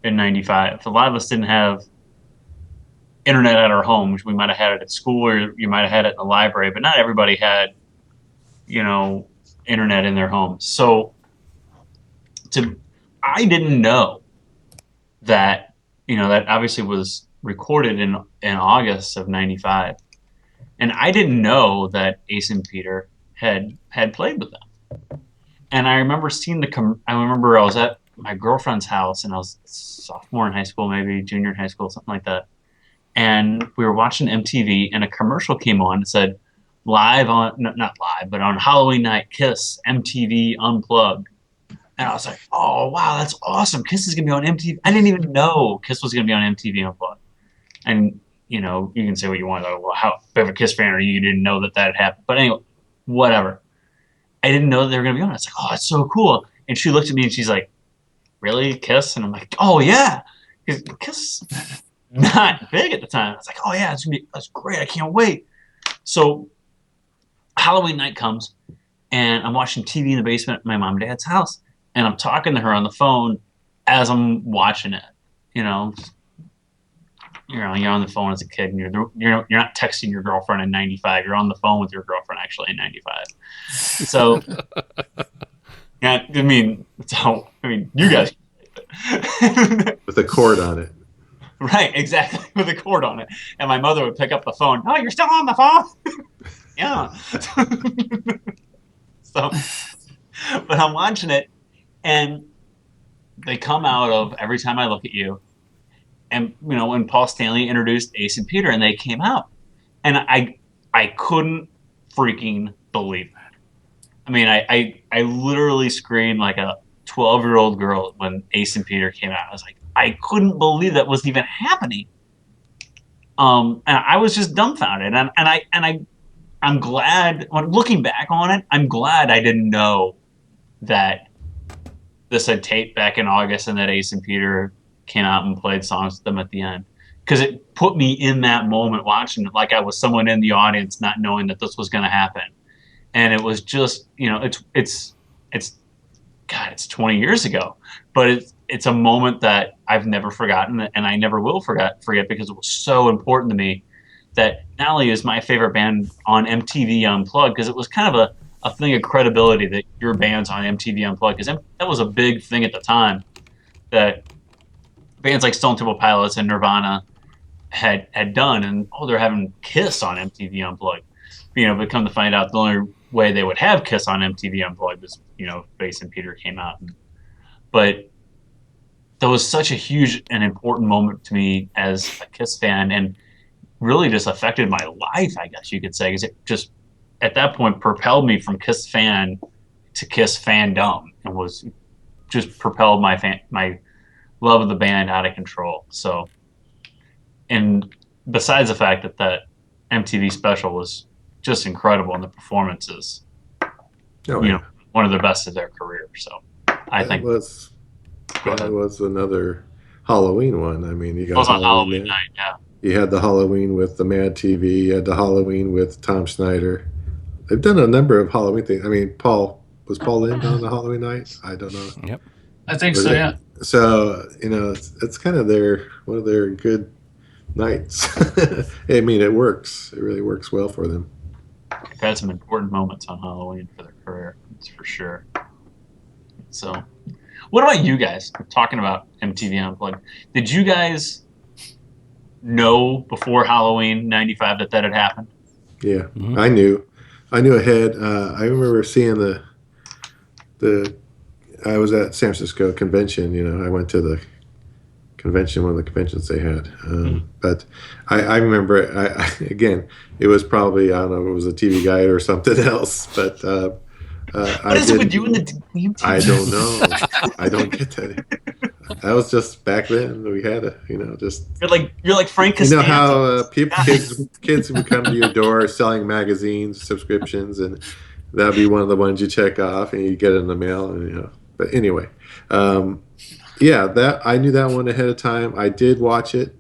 in '95. A lot of us didn't have internet at our homes. We might have had it at school, or you might have had it in the library, but not everybody had, you know, internet in their homes. So to I didn't know that, that obviously was recorded in August of '95, and I didn't know that Ace and Peter had played with them. And I remember seeing I remember I was at my girlfriend's house, and I was sophomore in high school, maybe junior in high school, something like that. And we were watching MTV, and a commercial came on that said, "Live on, no, not live, but on Halloween night, Kiss MTV Unplugged." And I was like, "Oh wow, that's awesome! Kiss is gonna be on MTV." I didn't even know Kiss was gonna be on MTV Unplugged. And you can say what you want. Like, well, how big of a Kiss fan are you? You didn't know that had happened. But anyway, whatever. I didn't know that they were gonna be on it. It's like, "Oh, it's so cool." And she looked at me and she's like, "Really, Kiss?" And I'm like, "Oh yeah, because Kiss not big at the time." I was like, "Oh yeah, that's great. I can't wait." So Halloween night comes, and I'm watching TV in the basement at my mom and dad's house, and I'm talking to her on the phone as I'm watching it. You know, you're on the phone as a kid, and you're not texting your girlfriend in '95. You're on the phone with your girlfriend actually in '95. So yeah, you guys. With a cord on it. Right, exactly, with a cord on it. And my mother would pick up the phone. "Oh, you're still on the phone?" Yeah. So, but I'm watching it, and they come out of Every Time I Look at You, and when Paul Stanley introduced Ace and Peter, and they came out, and I couldn't freaking believe it. I mean, I literally screamed like a 12-year-old girl when Ace and Peter came out. I was like, I couldn't believe that was even happening. And I was just dumbfounded, I'm glad, when looking back on it, I'm glad I didn't know that this had taped back in August and that Ace and Peter came out and played songs with them at the end, because it put me in that moment watching it like I was someone in the audience, not knowing that this was going to happen. And it was just, it's God, it's 20 years ago, but it's a moment that I've never forgotten, and I never will forget because it was so important to me. That not only is my favorite band on MTV Unplugged, because it was kind of a thing of credibility that your band's on MTV Unplugged, because that was a big thing at the time, that bands like Stone Temple Pilots and Nirvana had done, and they're having Kiss on MTV Unplugged. But come to find out, the only way they would have Kiss on MTV Unplugged was, Bass and Peter came out. But that was such a huge and important moment to me as a Kiss fan, and really just affected my life, I guess you could say, because it just at that point propelled me from Kiss fan to Kiss fandom, and was just propelled my love of the band out of control. So, and besides the fact that MTV special was just incredible, and the performances, Oh yeah. one of the best of their career. So I That think was go that ahead. was another Halloween one. I mean, you It got was on Halloween Halloween there. night, yeah. You had the Halloween with the Mad TV. You had the Halloween with Tom Snyder. They've done a number of Halloween things. I mean, Paul in on the Halloween night? I don't know. Yep. I think Was so. it? Yeah. So it's kind of one of their good nights. I mean, it works. It really works well for them. They've had some important moments on Halloween for their career. That's for sure. So, what about you guys? Talking about MTV Unplugged, did you guys know before Halloween '95 that had happened? Yeah, Mm-hmm. I knew ahead. I remember seeing the. I was at San Francisco convention. I went to the convention, one of the conventions they had. But I remember, again, it was probably, I don't know if it was a TV guide or something else, but What is it with you and the I MTV? don't know. I don't get that. That was just back then. We had just. You're like Frank You know how Costanza. kids would come to your door selling magazines, subscriptions, and that'd be one of the ones you check off and you get it in the mail. And. But anyway, yeah, that I knew that one ahead of time. I did watch it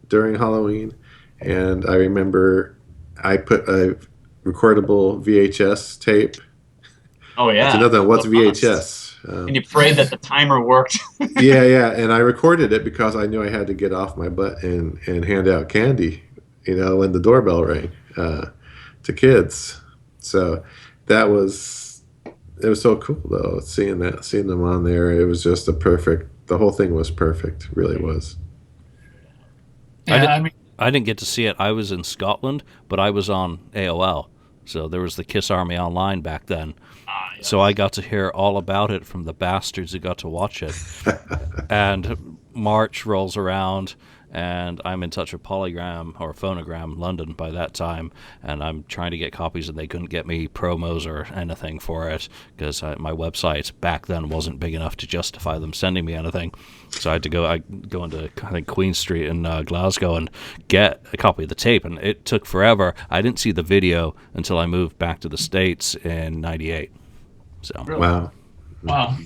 during Halloween, and I remember I put a recordable VHS tape. Oh yeah. That's another one. What's Those months. VHS? And you prayed that the timer worked. Yeah, and I recorded it because I knew I had to get off my butt and hand out candy, when the doorbell rang to kids. So it was so cool though, seeing them on there. It was just the whole thing was perfect, really was. Yeah. I didn't get to see it. I was in Scotland, but I was on AOL. So there was the Kiss Army Online back then. Yes. So I got to hear all about it from the bastards who got to watch it. And March rolls around, and I'm in touch with Polygram or Phonogram London by that time, and I'm trying to get copies, and they couldn't get me promos or anything for it because my website back then wasn't big enough to justify them sending me anything. So I had to go into, I think, Queen Street in Glasgow and get a copy of the tape, and it took forever. I didn't see the video until I moved back to the States in '98. So Really? Wow.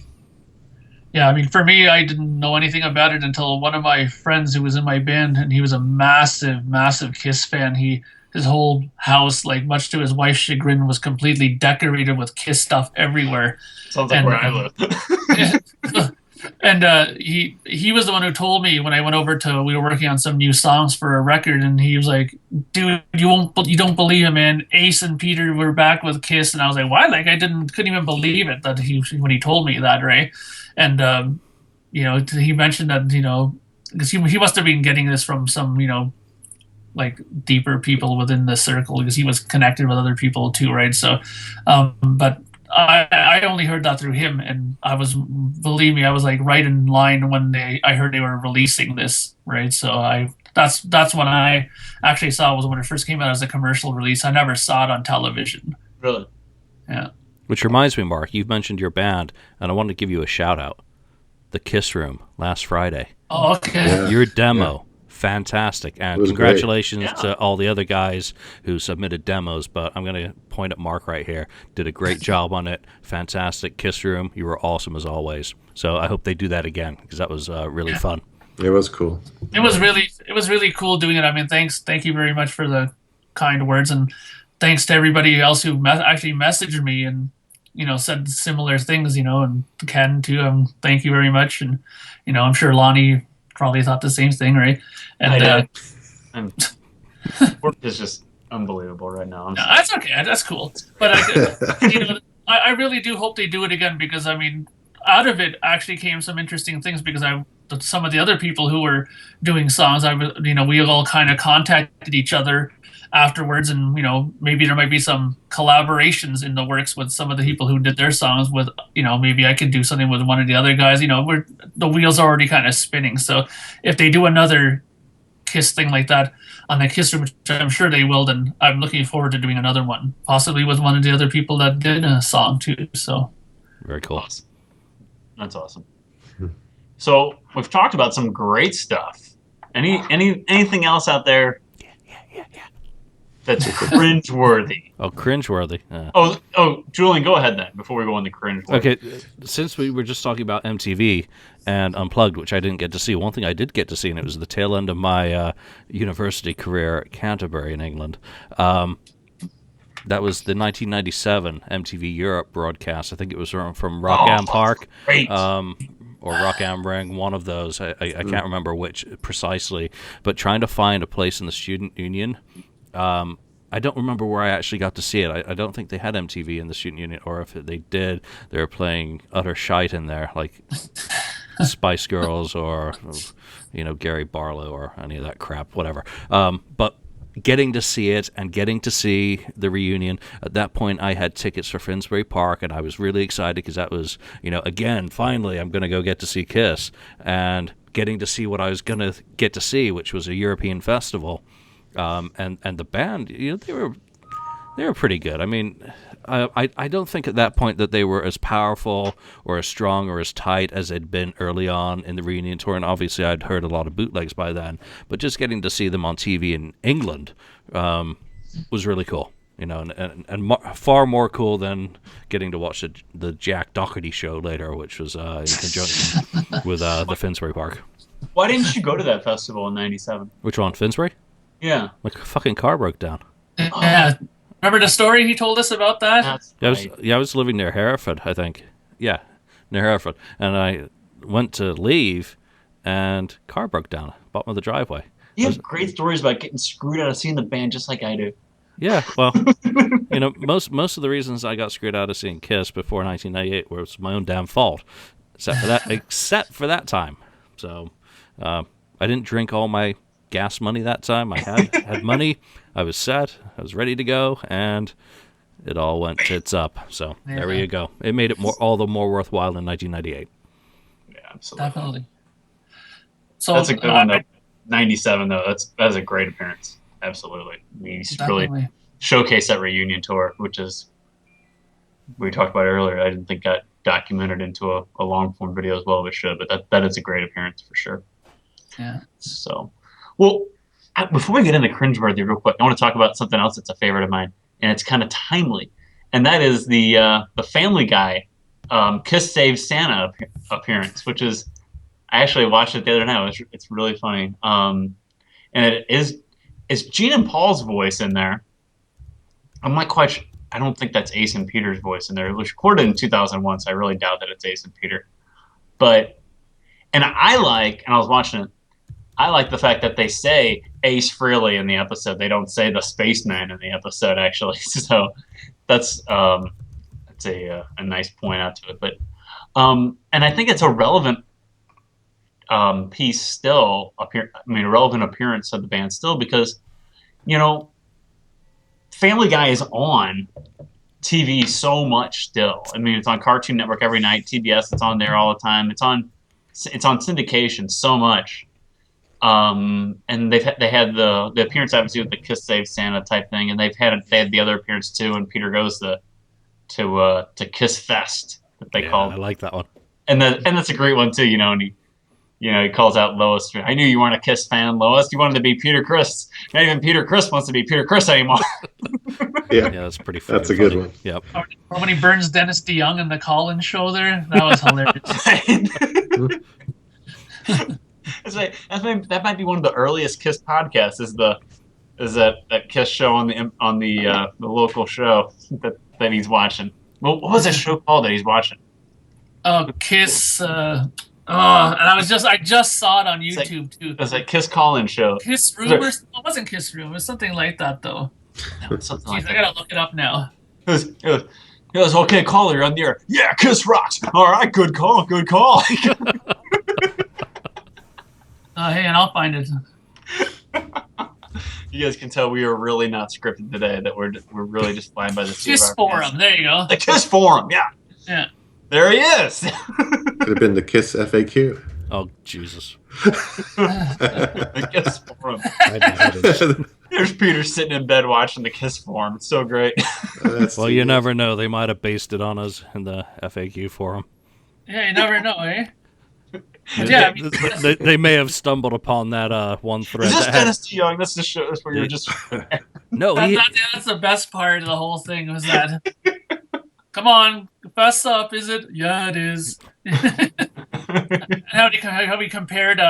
Yeah, for me, I didn't know anything about it until one of my friends who was in my band, and he was a massive, massive Kiss fan. His whole house, like much to his wife's chagrin, was completely decorated with Kiss stuff everywhere. Sounds like where I live. And he was the one who told me when I went over we were working on some new songs for a record, and he was like, "Dude, you don't believe it, man. Ace and Peter were back with Kiss," and I was like, "What?" Like couldn't even believe it that when he told me that, right? And he mentioned that because he must have been getting this from some like deeper people within the circle because he was connected with other people too, right? So, but I only heard that through him, and believe me, I was like right in line when I heard they were releasing this, right? So that's when I actually saw it was when it first came out as a commercial release. I never saw it on television. Really? Yeah. Which reminds me, Mark, you've mentioned your band, and I wanted to give you a shout out. The Kiss Room last Friday. Oh, okay. Yeah. Your demo. Fantastic, and congratulations to all the other guys who submitted demos, but I'm going to point at Mark right here. Did a great job on it. Fantastic. Kiss Room, you were awesome as always. So I hope they do that again because that was really fun. It was cool. It was really cool doing it. Thank you very much for the kind words, and thanks to everybody else who actually messaged me and said similar things, and Ken too. Thank you very much, and I'm sure Lonnie probably thought the same thing, right? And work is just unbelievable right now. That's okay. That's cool. But I really do hope they do it again because out of it actually came some interesting things because some of the other people who were doing songs, we all kind of contacted each other afterwards, and maybe there might be some collaborations in the works with some of the people who did their songs with maybe I could do something with one of the other guys. The wheels are already kind of spinning, so if they do another Kiss thing like that on the Kiss Room, which I'm sure they will, then I'm looking forward to doing another one, possibly with one of the other people that did a song too. So very cool. Awesome. That's awesome. So we've talked about some great stuff. Anything else out there? Yeah. That's cringeworthy. Oh, cringeworthy. Oh, Julian, go ahead then before we go into cringeworthy. Okay, since we were just talking about MTV and Unplugged, which I didn't get to see, one thing I did get to see, and it was the tail end of my university career at Canterbury in England. That was the 1997 MTV Europe broadcast. I think it was from Rock Am Park, great. or Rock Am Ring, one of those. I can't remember which precisely. But trying to find a place in the student union, I don't remember where I actually got to see it. I don't think they had MTV in the student union, or if they did, they were playing utter shite in there, like Spice Girls or Gary Barlow or any of that crap, whatever. But getting to see it and getting to see the reunion, at that point I had tickets for Finsbury Park, and I was really excited because that was, again, finally I'm going to go get to see Kiss, and getting to see what I was going to get to see, which was a European festival. And the band, they were pretty good. I mean, I don't think at that point that they were as powerful or as strong or as tight as they'd been early on in the reunion tour. And obviously, I'd heard a lot of bootlegs by then. But just getting to see them on TV in England was really cool. And far more cool than getting to watch the Jack Doherty show later, which was in conjunction with the Finsbury Park. Why didn't you go to that festival in '97? Which one, Finsbury? Yeah. Like a fucking car broke down. Yeah. Remember the story he told us about that? I was living near Hereford, I think. Yeah, near Hereford. And I went to leave, and car broke down, bottom of the driveway. You have great stories about getting screwed out of seeing the band just like I do. Yeah, well, most of the reasons I got screwed out of seeing Kiss before 1998 was my own damn fault, except for that time. So I didn't drink all my gas money that time. I had money. I was set. I was ready to go, and it all went tits up. So there you go. It made it all the more worthwhile in 1998. Yeah, absolutely. Definitely. So that's a good one, though. 97, though. That's a great appearance. Absolutely. He really showcased that reunion tour, which is we talked about earlier. I didn't think got documented into a long form video as well as it should, but that is a great appearance for sure. Yeah. So. Well, before we get into cringeworthy real quick, I want to talk about something else that's a favorite of mine, and it's kind of timely, and that is the Family Guy Kiss Save Santa appearance, which is I actually watched it the other night. It's really funny, and it's Gene and Paul's voice in there. I'm not quite sure. I don't think that's Ace and Peter's voice in there. It was recorded in 2001, so I really doubt that it's Ace and Peter. And I was watching it. I like the fact that they say Ace Frehley in the episode. They don't say the spaceman in the episode, actually. So that's a nice point out to it. But and I think it's a relevant piece still. A relevant appearance of the band still because, Family Guy is on TV so much still. I mean, it's on Cartoon Network every night. TBS, it's on there all the time. It's on syndication so much. And they had the appearance obviously with the Kiss Save Santa type thing, and they had the other appearance too. And Peter goes to Kiss Fest that they call. I like that one. And that's a great one too. And he calls out Lois. I knew you weren't a Kiss fan, Lois. You wanted to be Peter Criss. Not even Peter Criss wants to be Peter Criss anymore. Yeah, that's pretty funny. That's a good one. Yep. Or when he burns Dennis DeYoung in the Collins show there, that was hilarious. That might be one of the earliest Kiss podcasts. Is that Kiss show on the local show that he's watching? Well, what was that show called that he's watching? Kiss. And I just saw it on YouTube too. It was a Kiss call-in show. Kiss Room it wasn't Kiss Room. It was something like that though. Something Jeez, like that. I gotta look it up now. It was okay. Caller, you're on the air. Yeah, Kiss rocks. All right, good call. Good call. Hey, and I'll find it. You guys can tell we are really not scripted today. That we're really just flying by the seat. Kiss Forum. There you go. The Kiss Forum. Yeah. Yeah. There he is. Could have been the Kiss FAQ. Oh, Jesus. The Kiss Forum. There's Peter sitting in bed watching the Kiss Forum. It's so great. Well, you never know. They might have based it on us in the FAQ forum. Yeah, you never know, eh? Yeah, they may have stumbled upon that one thread. Is this Dennis DeYoung? That's the show. That's where you're just. No, that's the best part of the whole thing was that. Come on, fess up, is it? Yeah, it is. how we compared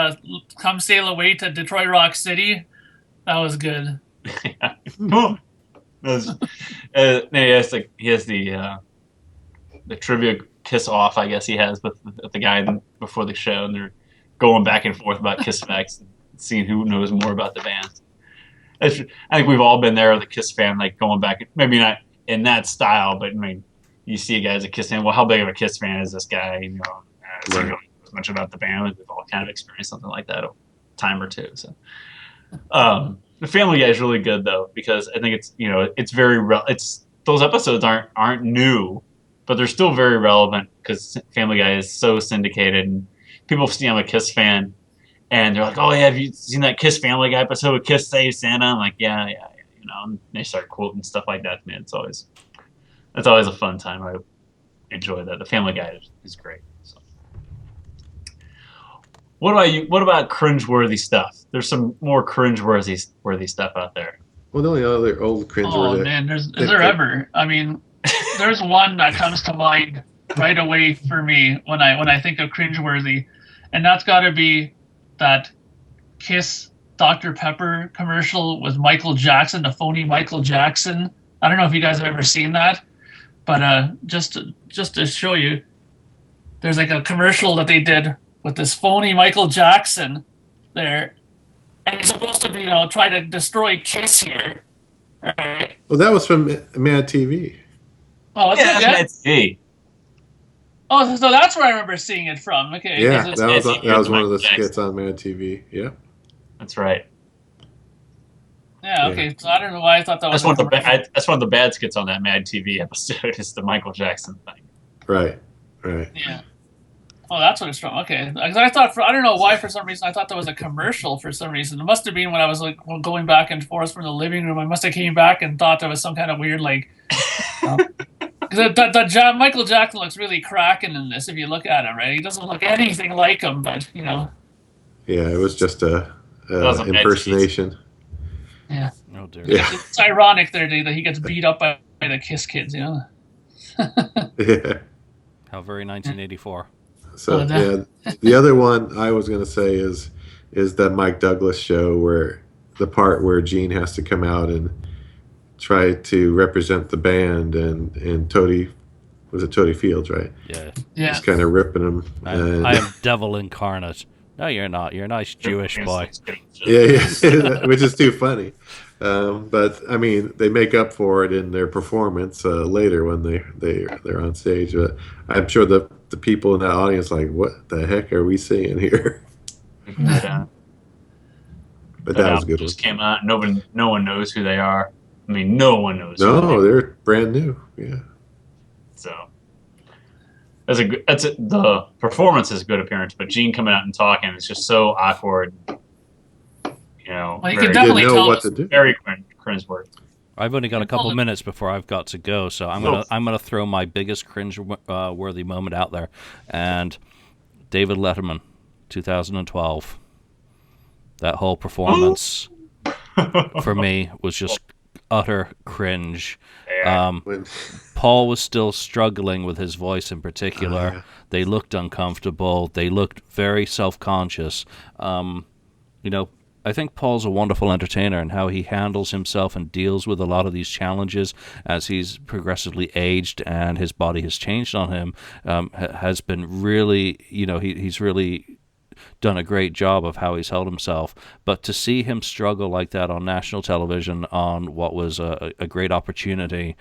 "Come Sail Away" to Detroit Rock City. That was good. Oh, He has the trivia kiss off, I guess he has with the guy before the show, and they're going back and forth about KissFAQ and seeing who knows more about the band. I think we've all been there, the Kiss fan, like going back, maybe not in that style, but I mean, you see a guy as a Kiss fan. Well, how big of a Kiss fan is this guy? You know, does he really know as much about the band? We've all kind of experienced something like that a time or two. So, the Family Guy is really good though, because I think it's very it's those episodes aren't new, but they're still very relevant because Family Guy is so syndicated and people see I'm a Kiss fan. And they're like, "Oh yeah, have you seen that Kiss Family Guy episode with Kiss Save Santa?" I'm like, "Yeah." You know, and they start quoting stuff like that. Man, it's always a fun time. I enjoy that. The Family Guy is great. So, what about you? What about cringeworthy stuff? There's some more cringeworthy stuff out there. Well, the only other old cringe Oh man, is there ever? I mean, there's one that comes to mind right away for me when I think of cringeworthy, and that's got to be that Kiss Dr. Pepper commercial with Michael Jackson, the phony Michael Jackson. I don't know if you guys have ever seen that, but just to show you, there's like a commercial that they did with this phony Michael Jackson there, and he's supposed to try to destroy Kiss here. All right. Well, that was from Mad TV. Oh, yeah, that's TV. Oh, so that's where I remember seeing it from. Okay. Yeah, that was one of the Jackson skits on Mad TV. Yeah. That's right. Yeah. Okay. So I don't know why I thought that was. That's one of the bad skits on that Mad TV episode. Is the Michael Jackson thing. Right. Yeah. Oh, that's what it's from. Okay. Because I don't know why for some reason I thought that was a commercial for some reason. It must have been when I was like going back and forth from the living room. I must have came back and thought there was some kind of weird like. Michael Jackson looks really cracking in this if you look at him, right? He doesn't look anything like him, but Yeah, it was just a impersonation. Yeah. Oh dear. Yeah. It's ironic there that he gets beat up by the Kiss kids, Yeah. How very 1984. So the other one I was going to say is that Mike Douglas show where the part where Gene has to come out and try to represent the band and Toady Fields, right? Yeah. Just kind of ripping him. I am devil incarnate. No, you're not. You're a nice Jewish boy. Yeah, which is too funny. But I mean, they make up for it in their performance later when they're on stage. But I'm sure the people in that audience like, what the heck are we seeing here? But that was a good one. Just came out. No one knows who they are. I mean, no one knows. No, they're brand new. Yeah. So the performance is a good appearance, but Gene coming out and talking is just so awkward. Well, you can definitely know tell what to do. Very cringeworthy. I've only got a couple minutes before I've got to go, so I'm gonna throw my biggest cringe-worthy moment out there, and David Letterman, 2012. That whole performance for me was just utter cringe. Paul was still struggling with his voice in particular. Yeah. They looked uncomfortable. They looked very self-conscious. I think Paul's a wonderful entertainer, and how he handles himself and deals with a lot of these challenges as he's progressively aged and his body has changed on him has been really, he's really done a great job of how he's held himself. But to see him struggle like that on national television on what was a great opportunity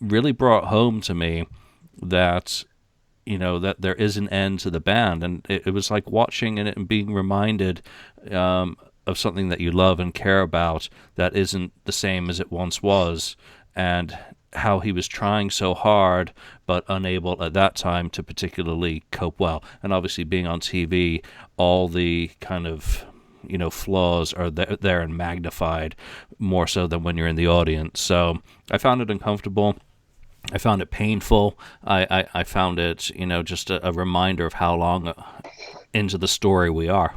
really brought home to me that that there is an end to the band. And it was like watching it and being reminded of something that you love and care about that isn't the same as it once was, and how he was trying so hard but unable at that time to particularly cope well. And obviously being on TV, all the kind of flaws are there and magnified more so than when you're in the audience. So I found it uncomfortable. I found it painful. I found it just a reminder of how long into the story we are.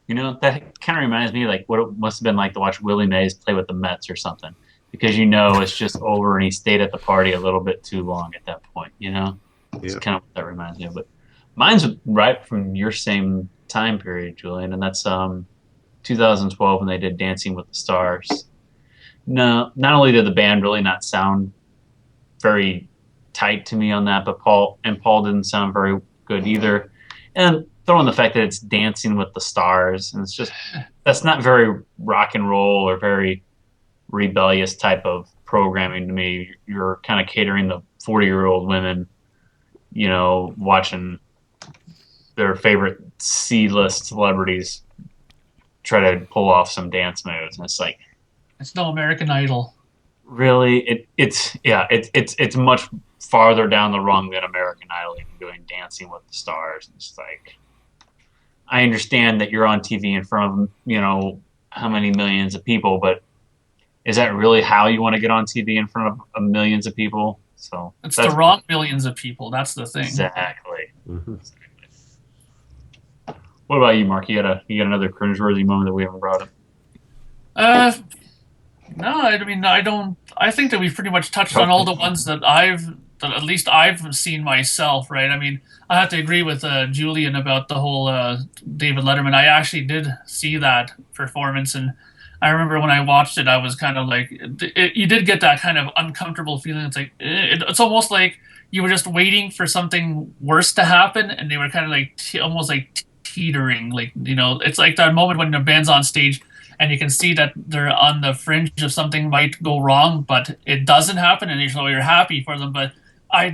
That kind of reminds me like what it must have been like to watch Willie Mays play with the Mets or something, because it's just over and he stayed at the party a little bit too long at that point. It's kind of what that reminds me of. But mine's right from your same time period, Julian, and that's 2012 when they did Dancing with the Stars. no, not only did the band really not sound very tight to me on that, but Paul didn't sound very good either. And throw in the fact that it's Dancing with the Stars, and it's just that's not very rock and roll or very rebellious type of programming to me. You're kind of catering the 40-year-old women, watching their favorite C-list celebrities try to pull off some dance moves, and it's like, It's no American Idol. really, it's much farther down the rung than American Idol, even doing Dancing with the Stars. It's like, I understand that you're on TV in front of how many millions of people, but is that really how you want to get on TV in front of millions of people? So It's the that's wrong millions of people. That's the thing. exactly. Mm-hmm. What about you, Mark? You got another cringeworthy moment that we haven't brought up? Uh, no, I mean, I don't. I think that we've pretty much touched on all the ones that at least I've seen myself, right? I mean, I have to agree with Julian about the whole David Letterman. I actually did see that performance, and I remember when I watched it, I was kind of like, you did get that kind of uncomfortable feeling. It's like it's almost like you were just waiting for something worse to happen, and they were kind of like almost like teetering, like it's like that moment when the band's on stage and you can see that they're on the fringe of something might go wrong, but it doesn't happen, and you're happy for them. But I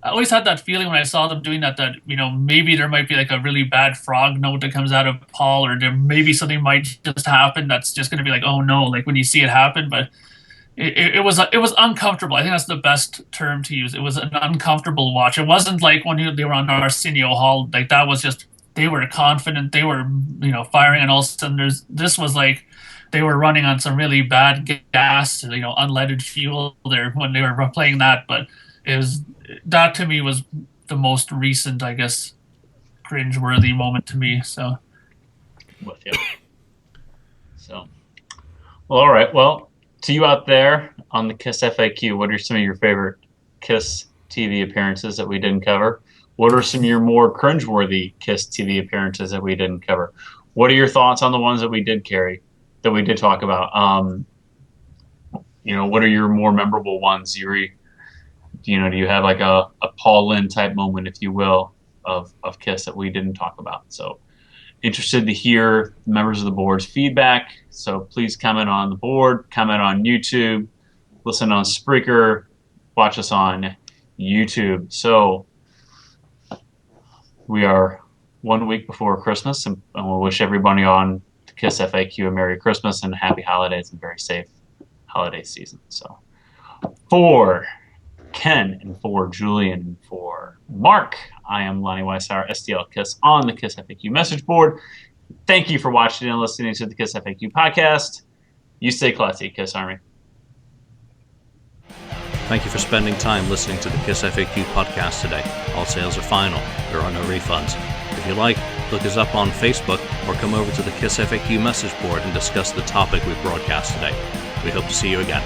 always had that feeling when I saw them doing that, maybe there might be like a really bad frog note that comes out of Paul, or there maybe something might just happen that's just going to be like, oh no, like when you see it happen. But it was uncomfortable. I think that's the best term to use. It was an uncomfortable watch. It wasn't like when they were on Arsenio Hall, like that was just, they were confident, they were firing on all cylinders. This was like they were running on some really bad gas, unleaded fuel there when they were playing that. But it was, that to me was the most recent, I guess, cringe-worthy moment to me. So With you. So, well, all right. Well, to you out there on the Kiss FAQ, what are some of your favorite Kiss TV appearances that we didn't cover? What are some of your more cringeworthy Kiss TV appearances that we didn't cover? What are your thoughts on the ones that we did talk about? What are your more memorable ones? Do you have like a Paul Lynde type moment, if you will, of Kiss that we didn't talk about? So interested to hear members of the board's feedback. So please comment on the board, comment on YouTube, listen on Spreaker, watch us on YouTube. So we are 1 week before Christmas, and we'll wish everybody on the Kiss FAQ a Merry Christmas and Happy Holidays and very safe holiday season. So for Ken and for Julian and for Mark, I am Lonnie Weishauer, stlkiss on the Kiss FAQ message board. Thank you for watching and listening to the Kiss FAQ podcast. You stay classy, Kiss Army. Thank you for spending time listening to the Kiss FAQ podcast today. All sales are final. There are no refunds. If you like, look us up on Facebook or come over to the Kiss FAQ message board and discuss the topic we broadcast today. We hope to see you again.